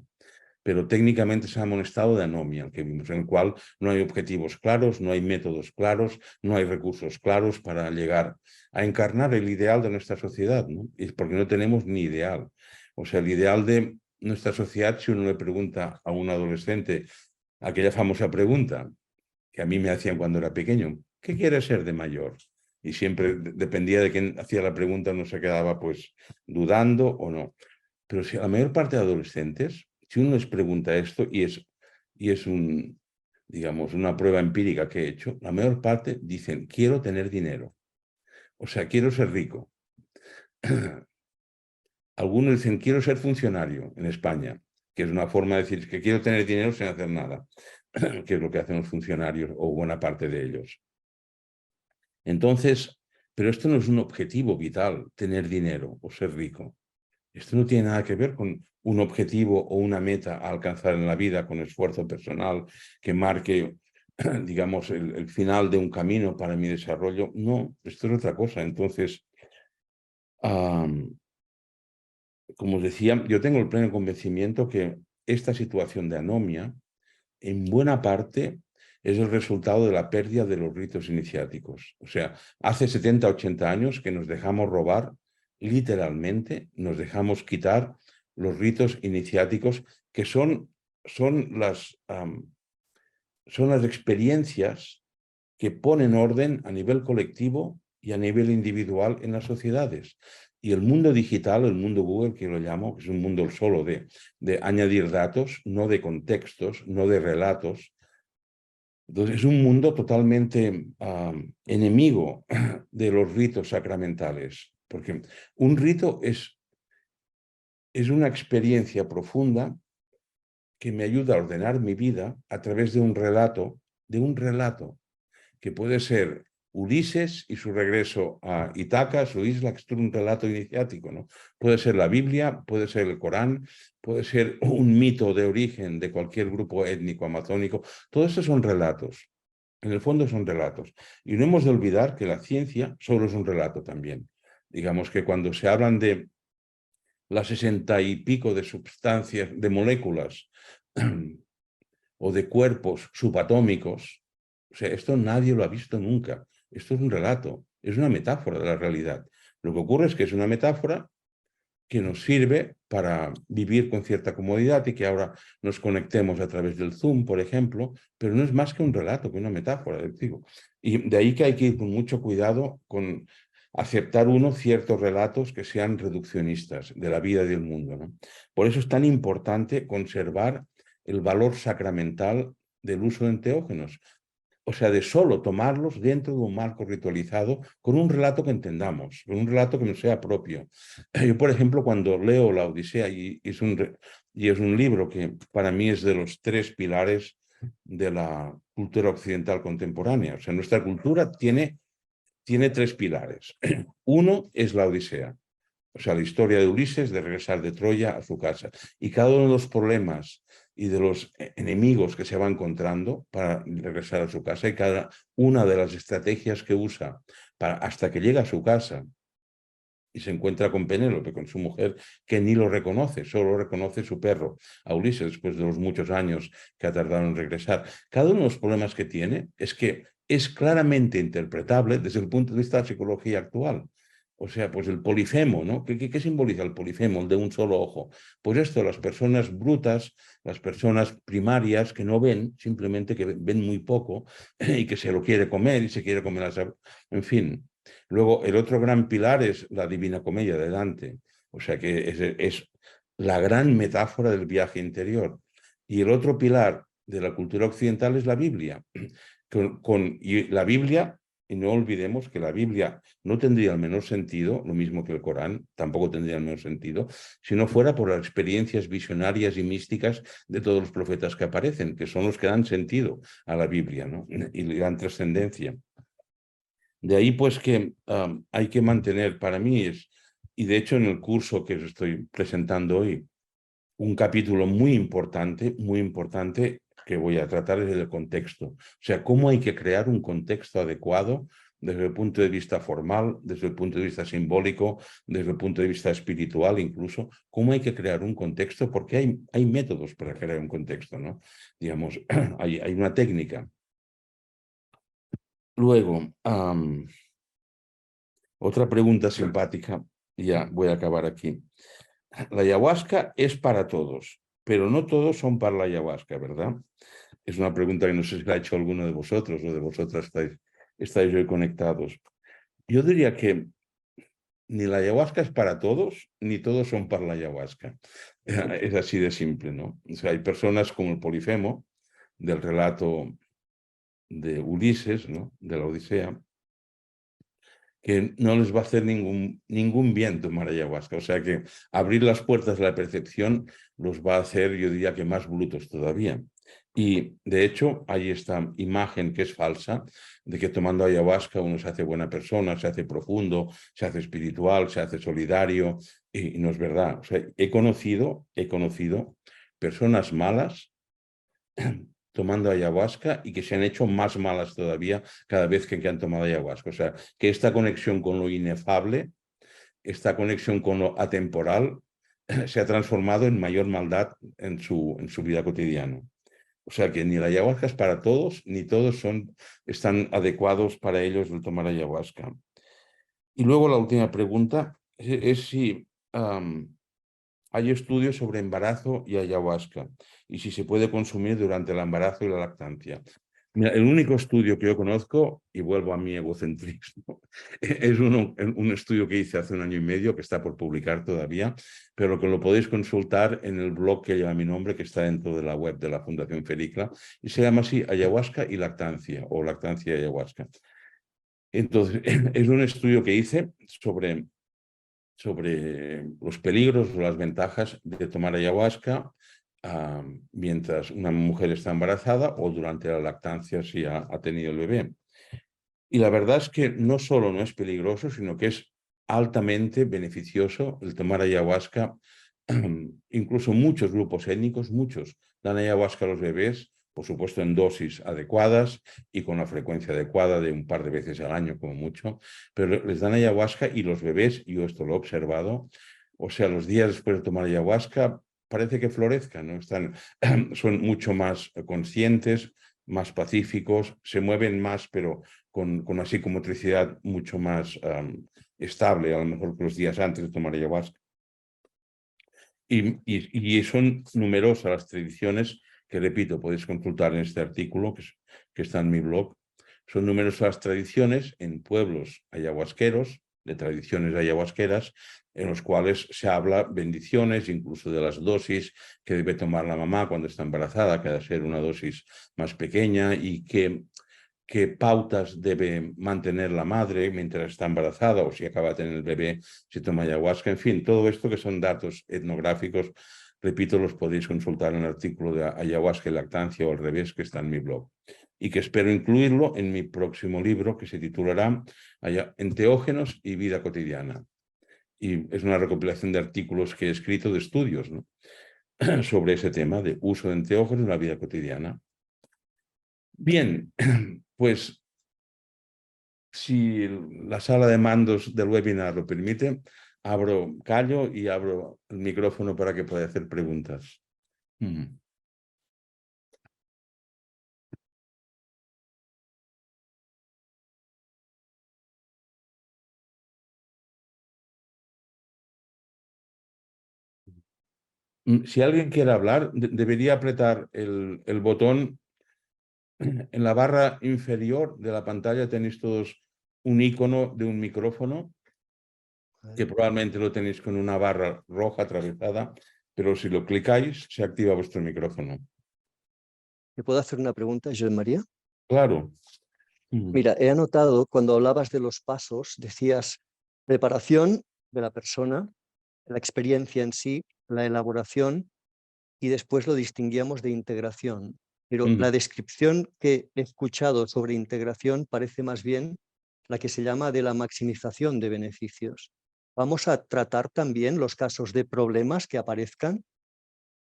pero técnicamente se llama un estado de anomia el que vivimos, en el cual no hay objetivos claros, no hay métodos claros, no hay recursos claros para llegar a encarnar el ideal de nuestra sociedad, ¿no? Y porque no tenemos ni ideal. O sea, el ideal de nuestra sociedad, si uno le pregunta a un adolescente aquella famosa pregunta que a mí me hacían cuando era pequeño, ¿qué quieres ser de mayor? Y siempre dependía de quién hacía la pregunta, uno se quedaba pues dudando o no. Pero si a la mayor parte de adolescentes, si uno les pregunta esto, y es digamos, una prueba empírica que he hecho, la mayor parte dicen, quiero tener dinero. O sea, quiero ser rico. Algunos dicen, quiero ser funcionario en España, que es una forma de decir que quiero tener dinero sin hacer nada, que es lo que hacen los funcionarios o buena parte de ellos. Entonces, pero esto no es un objetivo vital, tener dinero o ser rico. Esto no tiene nada que ver con un objetivo o una meta a alcanzar en la vida con esfuerzo personal que marque, digamos, el final de un camino para mi desarrollo. No, esto es otra cosa. Entonces, como os decía, yo tengo el pleno convencimiento que esta situación de anomia, en buena parte, es el resultado de la pérdida de los ritos iniciáticos. O sea, hace 70, 80 años que nos dejamos robar, literalmente, nos dejamos quitar los ritos iniciáticos, que son las experiencias que ponen orden a nivel colectivo y a nivel individual en las sociedades. Y el mundo digital, el mundo Google, que lo llamo, que es un mundo solo de añadir datos, no de contextos, no de relatos. Entonces, es un mundo totalmente enemigo de los ritos sacramentales, porque un rito es una experiencia profunda que me ayuda a ordenar mi vida a través de un relato, que puede ser Ulises y su regreso a Ítaca, su isla, que es todo un relato iniciático, ¿no? Puede ser la Biblia, puede ser el Corán, puede ser un mito de origen de cualquier grupo étnico amazónico. Todo eso son relatos. En el fondo son relatos. Y no hemos de olvidar que la ciencia solo es un relato también. Digamos que cuando se hablan de las 60 y pico de sustancias, de moléculas o de cuerpos subatómicos, o sea, esto nadie lo ha visto nunca. Esto es un relato, es una metáfora de la realidad. Lo que ocurre es que es una metáfora que nos sirve para vivir con cierta comodidad y que ahora nos conectemos a través del Zoom, por ejemplo, pero no es más que un relato, que una metáfora, digo. Y de ahí que hay que ir con mucho cuidado con aceptar ciertos relatos que sean reduccionistas de la vida y del mundo, ¿no? Por eso es tan importante conservar el valor sacramental del uso de enteógenos, o sea, de solo tomarlos dentro de un marco ritualizado con un relato que entendamos, con un relato que nos sea propio. Yo, por ejemplo, cuando leo la Odisea, y es un libro que para mí es de los 3 pilares de la cultura occidental contemporánea. O sea, nuestra cultura tiene 3 pilares. Uno es la Odisea, o sea, la historia de Ulises de regresar de Troya a su casa. Y cada uno de los problemas y de los enemigos que se va encontrando para regresar a su casa, y cada una de las estrategias que usa hasta que llega a su casa y se encuentra con Penélope, con su mujer, que ni lo reconoce, solo reconoce su perro, a Ulises, después de los muchos años que ha tardado en regresar. Cada uno de los problemas que tiene es que es claramente interpretable desde el punto de vista de la psicología actual. O sea, pues el polifemo, ¿no? ¿Qué simboliza el polifemo, el de un solo ojo? Pues esto, las personas brutas, las personas primarias que no ven, simplemente que ven muy poco y que se lo quiere comer y se quiere comer en fin. Luego, el otro gran pilar es la Divina Comedia de Dante, o sea que es la gran metáfora del viaje interior. Y el otro pilar de la cultura occidental es la Biblia. Y la Biblia, y no olvidemos que la Biblia no tendría el menor sentido, lo mismo que el Corán, tampoco tendría el menor sentido, si no fuera por las experiencias visionarias y místicas de todos los profetas que aparecen, que son los que dan sentido a la Biblia, ¿no? Y le dan trascendencia. De ahí pues que hay que mantener, para mí y de hecho en el curso que os estoy presentando hoy, un capítulo muy importante que voy a tratar es el contexto. O sea, cómo hay que crear un contexto adecuado desde el punto de vista formal, desde el punto de vista simbólico, desde el punto de vista espiritual incluso, cómo hay que crear un contexto, porque hay métodos para crear un contexto, ¿no? Digamos, hay una técnica. Luego, otra pregunta simpática, ya voy a acabar aquí. La ayahuasca es para todos, pero no todos son para la ayahuasca, ¿verdad? Es una pregunta que no sé si la ha hecho alguno de vosotros o de vosotras estáis hoy conectados. Yo diría que ni la ayahuasca es para todos, ni todos son para la ayahuasca. Es así de simple, ¿no? O sea, hay personas como el Polifemo, del relato de Ulises, ¿no? De la Odisea, que no les va a hacer ningún bien tomar ayahuasca. O sea que abrir las puertas de la percepción los va a hacer, yo diría que más brutos todavía. Y de hecho hay esta imagen que es falsa, de que tomando ayahuasca uno se hace buena persona, se hace profundo, se hace espiritual, se hace solidario, y no es verdad. O sea, he conocido personas malas tomando ayahuasca y que se han hecho más malas todavía cada vez que han tomado ayahuasca. O sea, que esta conexión con lo inefable, esta conexión con lo atemporal, se ha transformado en mayor maldad en su vida cotidiana. O sea que ni la ayahuasca es para todos, ni todos están adecuados para ellos el tomar ayahuasca. Y luego la última pregunta es si hay estudios sobre embarazo y ayahuasca y si se puede consumir durante el embarazo y la lactancia. Mira, el único estudio que yo conozco, y vuelvo a mi egocentrismo, es un estudio que hice hace 1 año y medio, que está por publicar todavía, pero que lo podéis consultar en el blog que lleva mi nombre, que está dentro de la web de la Fundación Fericla, y se llama así Ayahuasca y Lactancia, o Lactancia y Ayahuasca. Entonces, es un estudio que hice sobre los peligros o las ventajas de tomar ayahuasca mientras una mujer está embarazada o durante la lactancia si ha tenido el bebé. Y la verdad es que no solo no es peligroso, sino que es altamente beneficioso el tomar ayahuasca. Incluso muchos grupos étnicos, muchos, dan ayahuasca a los bebés, por supuesto en dosis adecuadas y con la frecuencia adecuada de un par de veces al año como mucho, pero les dan ayahuasca y los bebés, yo esto lo he observado, o sea, los días después de tomar ayahuasca parece que florezcan, ¿no? Son mucho más conscientes, más pacíficos, se mueven más, pero con una psicomotricidad mucho más estable, a lo mejor que los días antes de tomar ayahuasca. Y son numerosas las tradiciones que, repito, podéis consultar en este artículo que está en mi blog. Son numerosas las tradiciones en pueblos ayahuasqueros, de tradiciones ayahuasqueras, en los cuales se habla bendiciones, incluso de las dosis que debe tomar la mamá cuando está embarazada, que debe ser una dosis más pequeña y qué pautas debe mantener la madre mientras está embarazada o si acaba de tener el bebé, si toma ayahuasca, en fin, todo esto que son datos etnográficos, repito, los podéis consultar en el artículo de ayahuasca y lactancia o al revés que está en mi blog. Y que espero incluirlo en mi próximo libro que se titulará Enteógenos y vida cotidiana. Y es una recopilación de artículos que he escrito de estudios, ¿no? sobre ese tema de uso de anteojos en la vida cotidiana. Bien, pues si la sala de mandos del webinar lo permite, callo y abro el micrófono para que pueda hacer preguntas. Si alguien quiere hablar, debería apretar el botón. En la barra inferior de la pantalla tenéis todos un icono de un micrófono, que probablemente lo tenéis con una barra roja atravesada, pero si lo clicáis se activa vuestro micrófono. ¿Me puedo hacer una pregunta, José María? Claro. Mira, he anotado cuando hablabas de los pasos, decías preparación de la persona, la experiencia en sí, la elaboración, y después lo distinguíamos de integración. Pero la descripción que he escuchado sobre integración parece más bien la que se llama de la maximización de beneficios. Vamos a tratar también los casos de problemas que aparezcan,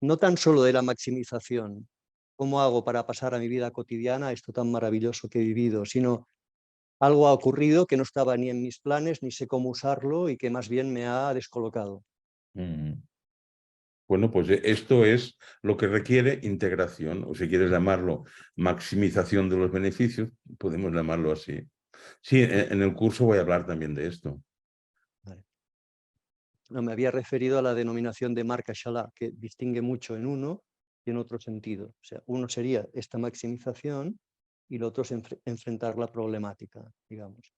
no tan solo de la maximización, cómo hago para pasar a mi vida cotidiana esto tan maravilloso que he vivido, sino algo ha ocurrido que no estaba ni en mis planes, ni sé cómo usarlo y que más bien me ha descolocado. Bueno, pues esto es lo que requiere integración, o si quieres llamarlo maximización de los beneficios, podemos llamarlo así. Sí, en el curso voy a hablar también de esto. Vale. No, me había referido a la denominación de marca Shalá, que distingue mucho en uno y en otro sentido. O sea, uno sería esta maximización y lo otro es enfrentar la problemática, digamos.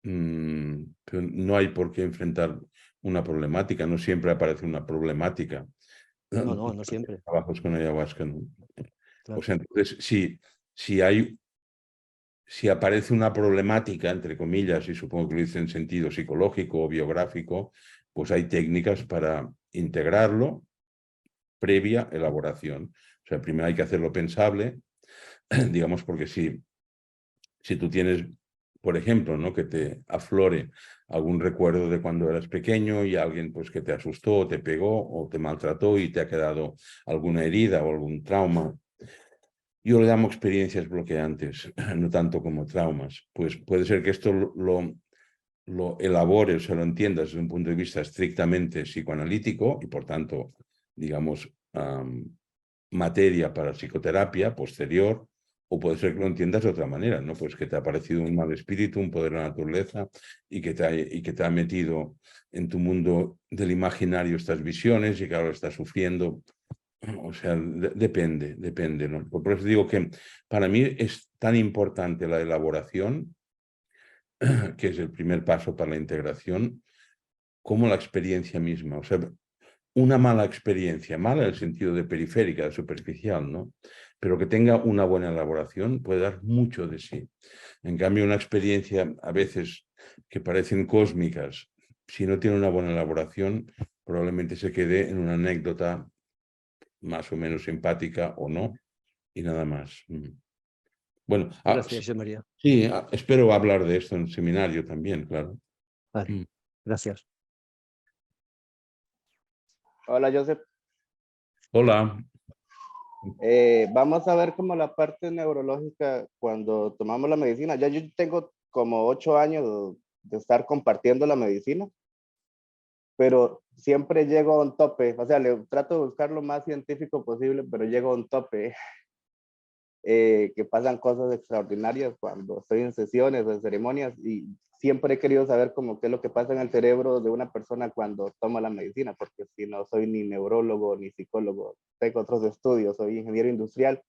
Pero no hay por qué enfrentar una problemática, no siempre aparece una problemática. No, no siempre. Trabajos con ayahuasca, ¿no? Claro. O sea, entonces, si aparece una problemática, entre comillas, y supongo que lo dice en sentido psicológico o biográfico, pues hay técnicas para integrarlo previa elaboración. O sea, primero hay que hacerlo pensable, digamos, porque si tú tienes, por ejemplo, ¿no?, que te aflore algún recuerdo de cuando eras pequeño y alguien pues que te asustó, te pegó o te maltrató y te ha quedado alguna herida o algún trauma. Yo le llamo experiencias bloqueantes, no tanto como traumas. Pues puede ser que esto lo elabores o lo entiendas desde un punto de vista estrictamente psicoanalítico y por tanto, digamos, materia para psicoterapia posterior, o puede ser que lo entiendas de otra manera, ¿no? Pues que te ha parecido un mal espíritu, un poder de la naturaleza y que te ha metido en tu mundo del imaginario estas visiones y que ahora estás sufriendo. O sea, depende, ¿no? Por eso digo que para mí es tan importante la elaboración, que es el primer paso para la integración, como la experiencia misma. O sea, una mala experiencia, mala en el sentido de periférica, de superficial, ¿no? Pero que tenga una buena elaboración puede dar mucho de sí. En cambio, una experiencia a veces que parecen cósmicas, si no tiene una buena elaboración, probablemente se quede en una anécdota más o menos simpática o no, y nada más. Bueno, Gracias, José María. sí, espero hablar de esto en el seminario también, claro. Vale, gracias. Hola, Joseph. Hola. Vamos a ver como la parte neurológica cuando tomamos la medicina. Ya yo tengo como 8 años de estar compartiendo la medicina, pero siempre llego a un tope. O sea, le trato de buscar lo más científico posible, pero llego a un tope. Que pasan cosas extraordinarias cuando estoy en sesiones o en ceremonias y siempre he querido saber cómo qué es lo que pasa en el cerebro de una persona cuando toma la medicina, porque si no soy ni neurólogo ni psicólogo, tengo otros estudios, soy ingeniero industrial,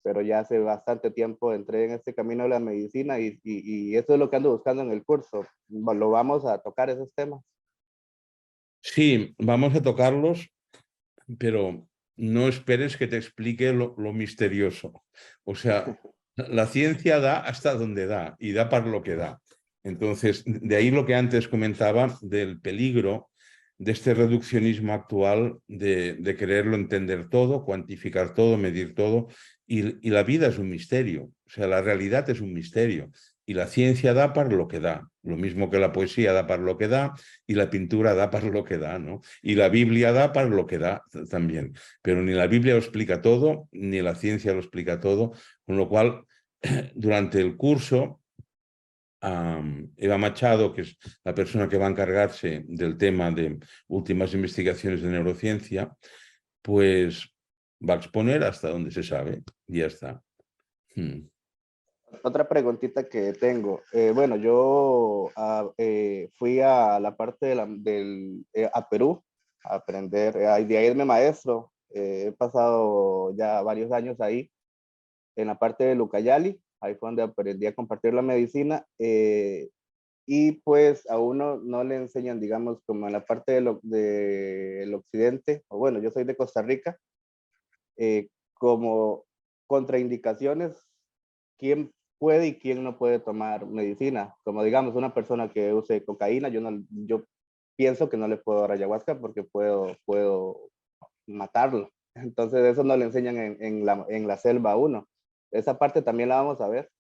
pero ya hace bastante tiempo entré en este camino de la medicina y eso es lo que ando buscando en el curso. Lo vamos a tocar esos temas. Sí, vamos a tocarlos, pero no esperes que te explique lo misterioso. O sea, la ciencia da hasta donde da y da para lo que da. Entonces, de ahí lo que antes comentaba del peligro de este reduccionismo actual de quererlo entender todo, cuantificar todo, medir todo. Y la vida es un misterio. O sea, la realidad es un misterio. Y la ciencia da para lo que da, lo mismo que la poesía da para lo que da y la pintura da para lo que da, ¿no? Y la Biblia da para lo que da también. Pero ni la Biblia lo explica todo, ni la ciencia lo explica todo, con lo cual, durante el curso, Eva Machado, que es la persona que va a encargarse del tema de últimas investigaciones de neurociencia, pues va a exponer hasta donde se sabe y ya está. Otra preguntita que tengo. Bueno, yo fui a la parte a Perú a aprender, de ahí irme maestro. He pasado ya varios años ahí, en la parte de Ucayali. Ahí fue donde aprendí a compartir la medicina. Y pues a uno no le enseñan, digamos, como en la parte del occidente, o bueno, yo soy de Costa Rica, como contraindicaciones, quién puede y quién no puede tomar medicina. Como digamos, una persona que use cocaína, yo pienso que no le puedo dar ayahuasca porque puedo matarlo. Entonces eso no le enseñan en la selva a uno. Esa parte también la vamos a ver.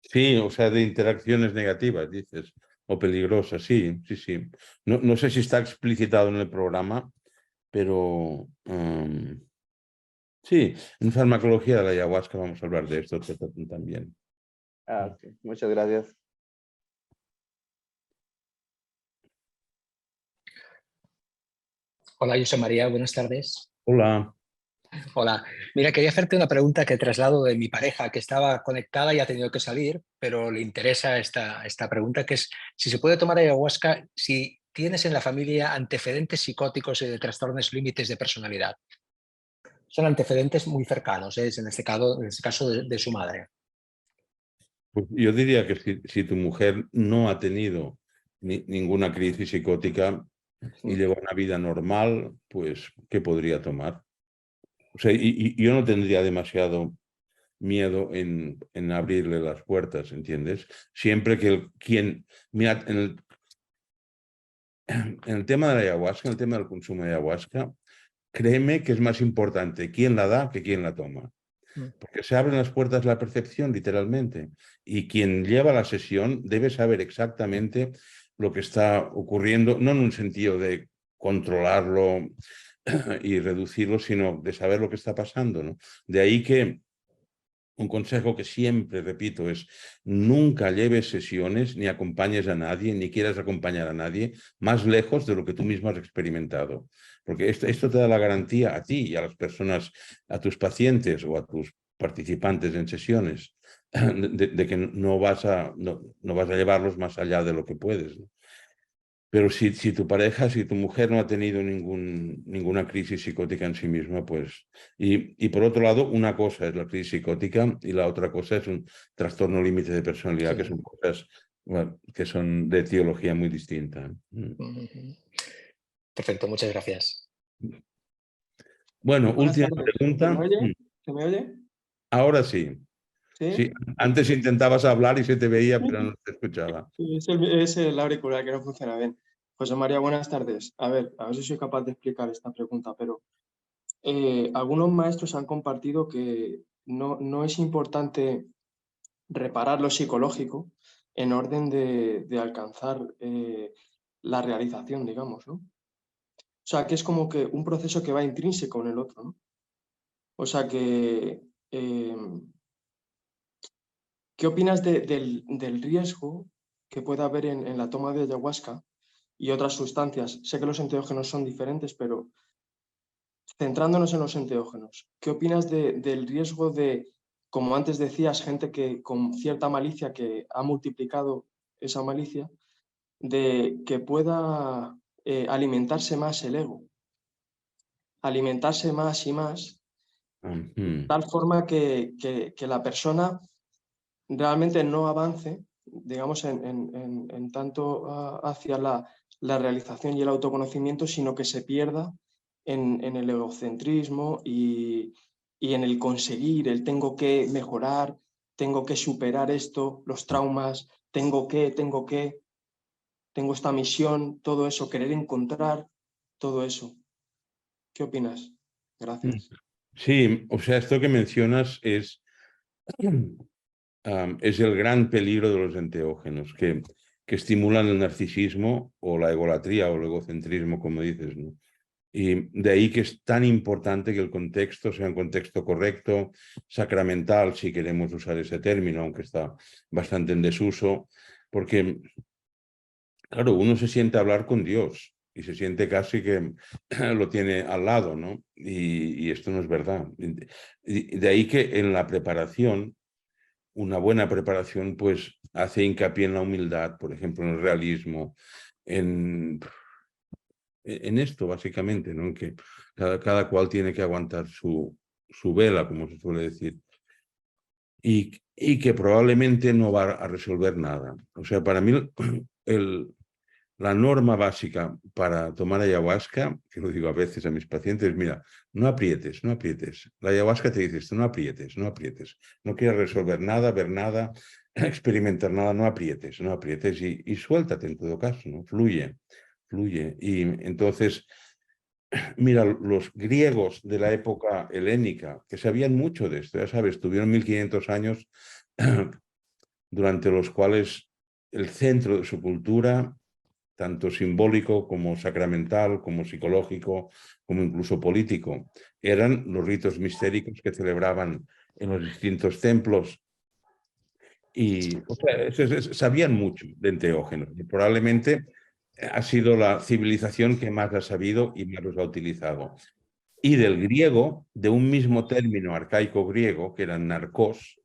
Sí, o sea, de interacciones negativas, dices, o peligrosas, sí, sí, sí. No sé si está explicitado en el programa, pero sí, en farmacología de la ayahuasca vamos a hablar de esto también. Okay. Muchas gracias. Hola, yo soy María, buenas tardes. Hola. Hola, mira, quería hacerte una pregunta que traslado de mi pareja, que estaba conectada y ha tenido que salir, pero le interesa esta pregunta, que es si se puede tomar ayahuasca si tienes en la familia antecedentes psicóticos y de trastornos límites de personalidad. Son antecedentes muy cercanos, ¿eh? En este caso de su madre. Pues yo diría que si tu mujer no ha tenido ninguna crisis psicótica y lleva una vida normal, pues, ¿qué podría tomar? O sea, y yo no tendría demasiado miedo en abrirle las puertas, ¿entiendes? Siempre que mira, en el tema de la ayahuasca, en el tema del consumo de ayahuasca, créeme que es más importante quién la da que quién la toma. Porque se abren las puertas de la percepción, literalmente. Y quien lleva la sesión debe saber exactamente lo que está ocurriendo, no en un sentido de controlarlo y reducirlo, sino de saber lo que está pasando, ¿no? De ahí que un consejo que siempre repito es nunca lleves sesiones, ni acompañes a nadie, ni quieras acompañar a nadie más lejos de lo que tú mismo has experimentado. Porque esto te da la garantía a ti y a las personas, a tus pacientes o a tus participantes en sesiones, de que no vas a llevarlos más allá de lo que puedes, ¿no? Pero si tu pareja, si tu mujer no ha tenido ninguna crisis psicótica en sí misma, pues... Y por otro lado, una cosa es la crisis psicótica y la otra cosa es un trastorno límite de personalidad, Sí. que son cosas, bueno, que son de etiología muy distinta. Perfecto, muchas gracias. Bueno, Buenas última tardes. pregunta. ¿Se me oye? ¿Se me oye? Ahora sí. ¿Sí? Sí, antes intentabas hablar y se te veía, pero no te escuchaba. Es el auricular que no funciona bien. José María, buenas tardes. A ver si soy capaz de explicar esta pregunta, pero algunos maestros han compartido que no es importante reparar lo psicológico en orden de alcanzar la realización, digamos, ¿no? O sea, que es como que un proceso que va intrínseco en el otro, ¿no? O sea que... ¿qué opinas del riesgo que puede haber en la toma de ayahuasca y otras sustancias? Sé que los enteógenos son diferentes, pero centrándonos en los enteógenos, ¿qué opinas del riesgo de, como antes decías, gente que con cierta malicia que ha multiplicado esa malicia, de que pueda alimentarse más el ego, alimentarse más y más, tal forma que la persona realmente no avance, digamos, en tanto hacia la realización y el autoconocimiento, sino que se pierda en el egocentrismo y en el conseguir, el tengo que mejorar, tengo que superar esto, los traumas, tengo esta misión, todo eso, querer encontrar todo eso. ¿Qué opinas? Gracias. Sí, o sea, esto que mencionas es es el gran peligro de los enteógenos, que estimulan el narcisismo o la egolatría o el egocentrismo, como dices, ¿no? Y de ahí que es tan importante que el contexto sea un contexto correcto, sacramental, si queremos usar ese término, aunque está bastante en desuso, porque, claro, uno se siente a hablar con Dios y se siente casi que lo tiene al lado, ¿no? Y esto no es verdad. Y de ahí que en la preparación, una buena preparación, pues hace hincapié en la humildad, por ejemplo, en el realismo, en esto básicamente, ¿no? En que cada cual tiene que aguantar su vela, como se suele decir, y que probablemente no va a resolver nada. O sea, para mí la norma básica para tomar ayahuasca, que lo digo a veces a mis pacientes, mira, no aprietes, no aprietes. La ayahuasca te dice esto, no aprietes, no aprietes. No quieras resolver nada, ver nada, experimentar nada, no aprietes, no aprietes y suéltate en todo caso, ¿no? Fluye, fluye. Y entonces, mira, los griegos de la época helénica, que sabían mucho de esto, ya sabes, tuvieron 1500 años durante los cuales el centro de su cultura, tanto simbólico como sacramental, como psicológico, como incluso político, eran los ritos mistéricos que celebraban en los distintos templos. Y o sea, sabían mucho de enteógenos. Y probablemente ha sido la civilización que más ha sabido y más los ha utilizado. Y del griego, de un mismo término arcaico griego, que era narcos,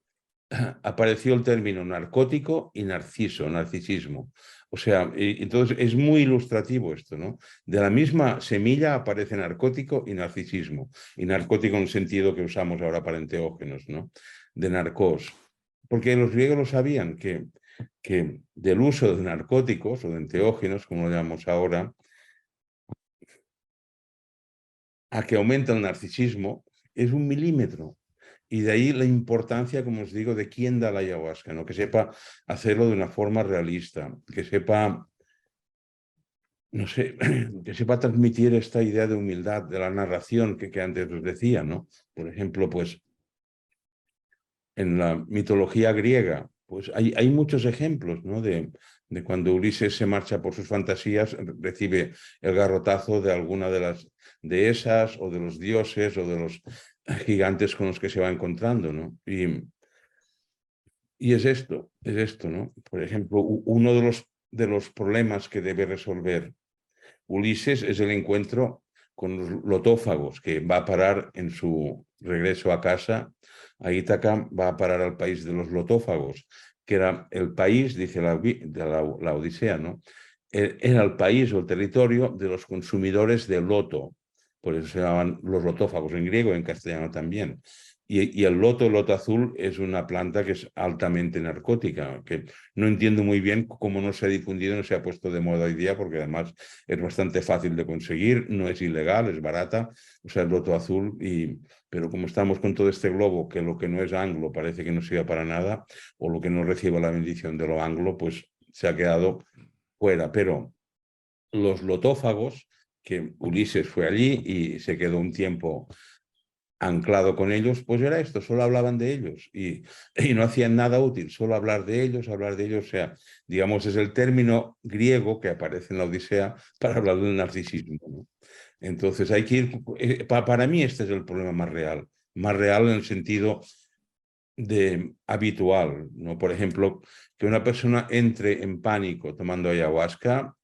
apareció el término narcótico y narciso, narcisismo. O sea, entonces es muy ilustrativo esto, ¿no? De la misma semilla aparece narcótico y narcisismo. Y narcótico en el sentido que usamos ahora para enteógenos, ¿no? De narcos. Porque los griegos lo sabían, que del uso de narcóticos o de enteógenos, como lo llamamos ahora, a que aumenta el narcisismo, es 1 milímetro. Y de ahí la importancia, como os digo, de quién da la ayahuasca, ¿no? Que sepa hacerlo de una forma realista, que sepa, no sé, que sepa transmitir esta idea de humildad, de la narración que antes os decía, ¿no? Por ejemplo, pues en la mitología griega, pues hay muchos ejemplos, ¿no? De cuando Ulises se marcha por sus fantasías, recibe el garrotazo de alguna de las dehesas o de los dioses o de los gigantes con los que se va encontrando, ¿no? Y es esto, ¿no? Por ejemplo, uno de los problemas que debe resolver Ulises es el encuentro con los lotófagos, que va a parar en su regreso a casa, a Ítaca, va a parar al país de los lotófagos, que era el país, dice la Odisea, ¿no? Era el país o el territorio de los consumidores de loto, por eso se llamaban los lotófagos en griego y en castellano también. Y el loto azul, es una planta que es altamente narcótica, que no entiendo muy bien cómo no se ha difundido, no se ha puesto de moda hoy día, porque además es bastante fácil de conseguir, no es ilegal, es barata, o sea, el loto azul, pero como estamos con todo este globo, que lo que no es anglo parece que no sirve para nada, o lo que no recibe la bendición de lo anglo, pues se ha quedado fuera. Pero los lotófagos, que Ulises fue allí y se quedó un tiempo anclado con ellos, pues era esto, solo hablaban de ellos y no hacían nada útil, solo hablar de ellos, o sea, digamos, es el término griego que aparece en la Odisea para hablar del narcisismo, ¿no? Entonces hay que ir, para mí este es el problema más real en el sentido de habitual, ¿no? Por ejemplo, que una persona entre en pánico tomando ayahuasca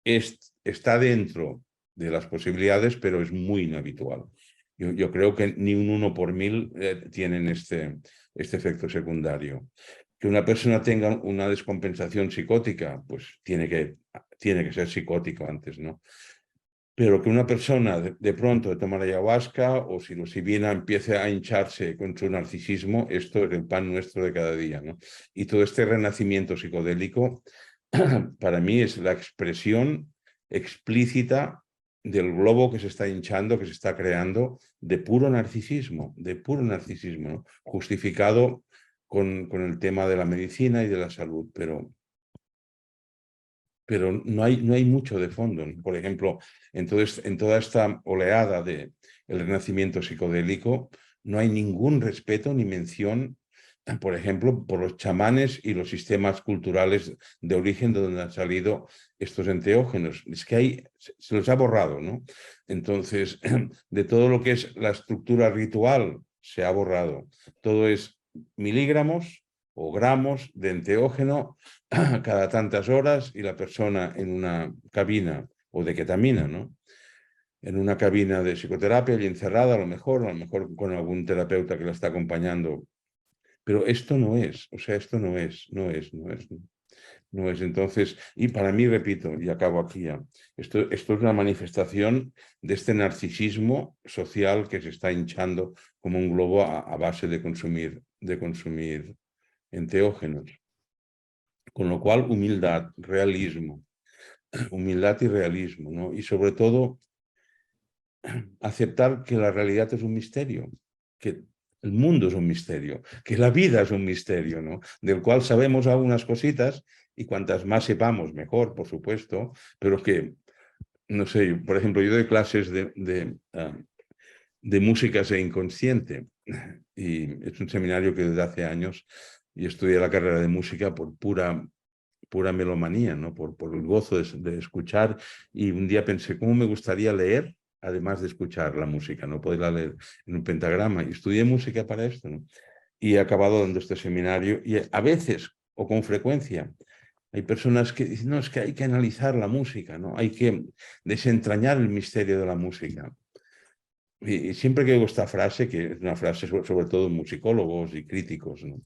está dentro de las posibilidades, pero es muy inhabitual. Yo creo que ni un 1 por 1000 tienen este efecto secundario. Que una persona tenga una descompensación psicótica, pues tiene que ser psicótico antes, ¿no? Pero que una persona de pronto de tomar ayahuasca o si bien empiece a hincharse con su narcisismo, esto es el pan nuestro de cada día, ¿no? Y todo este renacimiento psicodélico para mí es la expresión explícita del globo que se está hinchando, que se está creando, de puro narcisismo, ¿no? Justificado con el tema de la medicina y de la salud, pero no hay mucho de fondo, ¿no? Por ejemplo, entonces, en toda esta oleada del renacimiento psicodélico, no hay ningún respeto ni mención por ejemplo, por los chamanes y los sistemas culturales de origen de donde han salido estos enteógenos. Es que ahí se los ha borrado, ¿no? Entonces, de todo lo que es la estructura ritual, se ha borrado. Todo es miligramos o gramos de enteógeno cada tantas horas y la persona en una cabina o de ketamina, ¿no? En una cabina de psicoterapia y encerrada, a lo mejor con algún terapeuta que la está acompañando. Pero esto no es, o sea, esto no es. Entonces, y para mí, repito, y acabo aquí ya, esto es una manifestación de este narcisismo social que se está hinchando como un globo a base de consumir enteógenos. Con lo cual, humildad y realismo, ¿no? Y sobre todo, aceptar que la realidad es un misterio, que el mundo es un misterio, que la vida es un misterio, ¿no? Del cual sabemos algunas cositas y cuantas más sepamos, mejor, por supuesto, pero que, no sé, por ejemplo, yo doy clases de música e inconsciente y es un seminario que desde hace años y estudié la carrera de música por pura melomanía, ¿no? Por el gozo de escuchar, y un día pensé, ¿cómo me gustaría leer además de escuchar la música? No poderla leer en un pentagrama, y estudié música para esto, ¿no? Y he acabado dando este seminario, y a veces, o con frecuencia, hay personas que dicen, no, es que hay que analizar la música, ¿no? Hay que desentrañar el misterio de la música. Y siempre que oigo esta frase, que es una frase sobre todo de musicólogos y críticos, ¿no?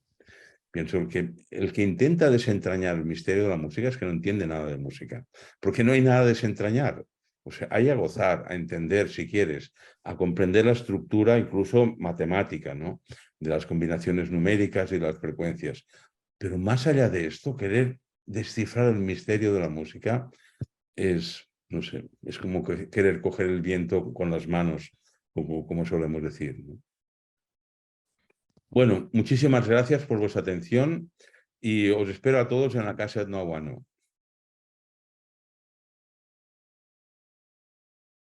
Pienso que el que intenta desentrañar el misterio de la música es que no entiende nada de música, porque no hay nada a desentrañar. O sea, hay a gozar, a entender, si quieres, a comprender la estructura, incluso matemática, ¿no? De las combinaciones numéricas y las frecuencias. Pero más allá de esto, querer descifrar el misterio de la música es, no sé, es como querer coger el viento con las manos, como solemos decir, ¿no? Bueno, muchísimas gracias por vuestra atención y os espero a todos en la casa de Etno Aguano.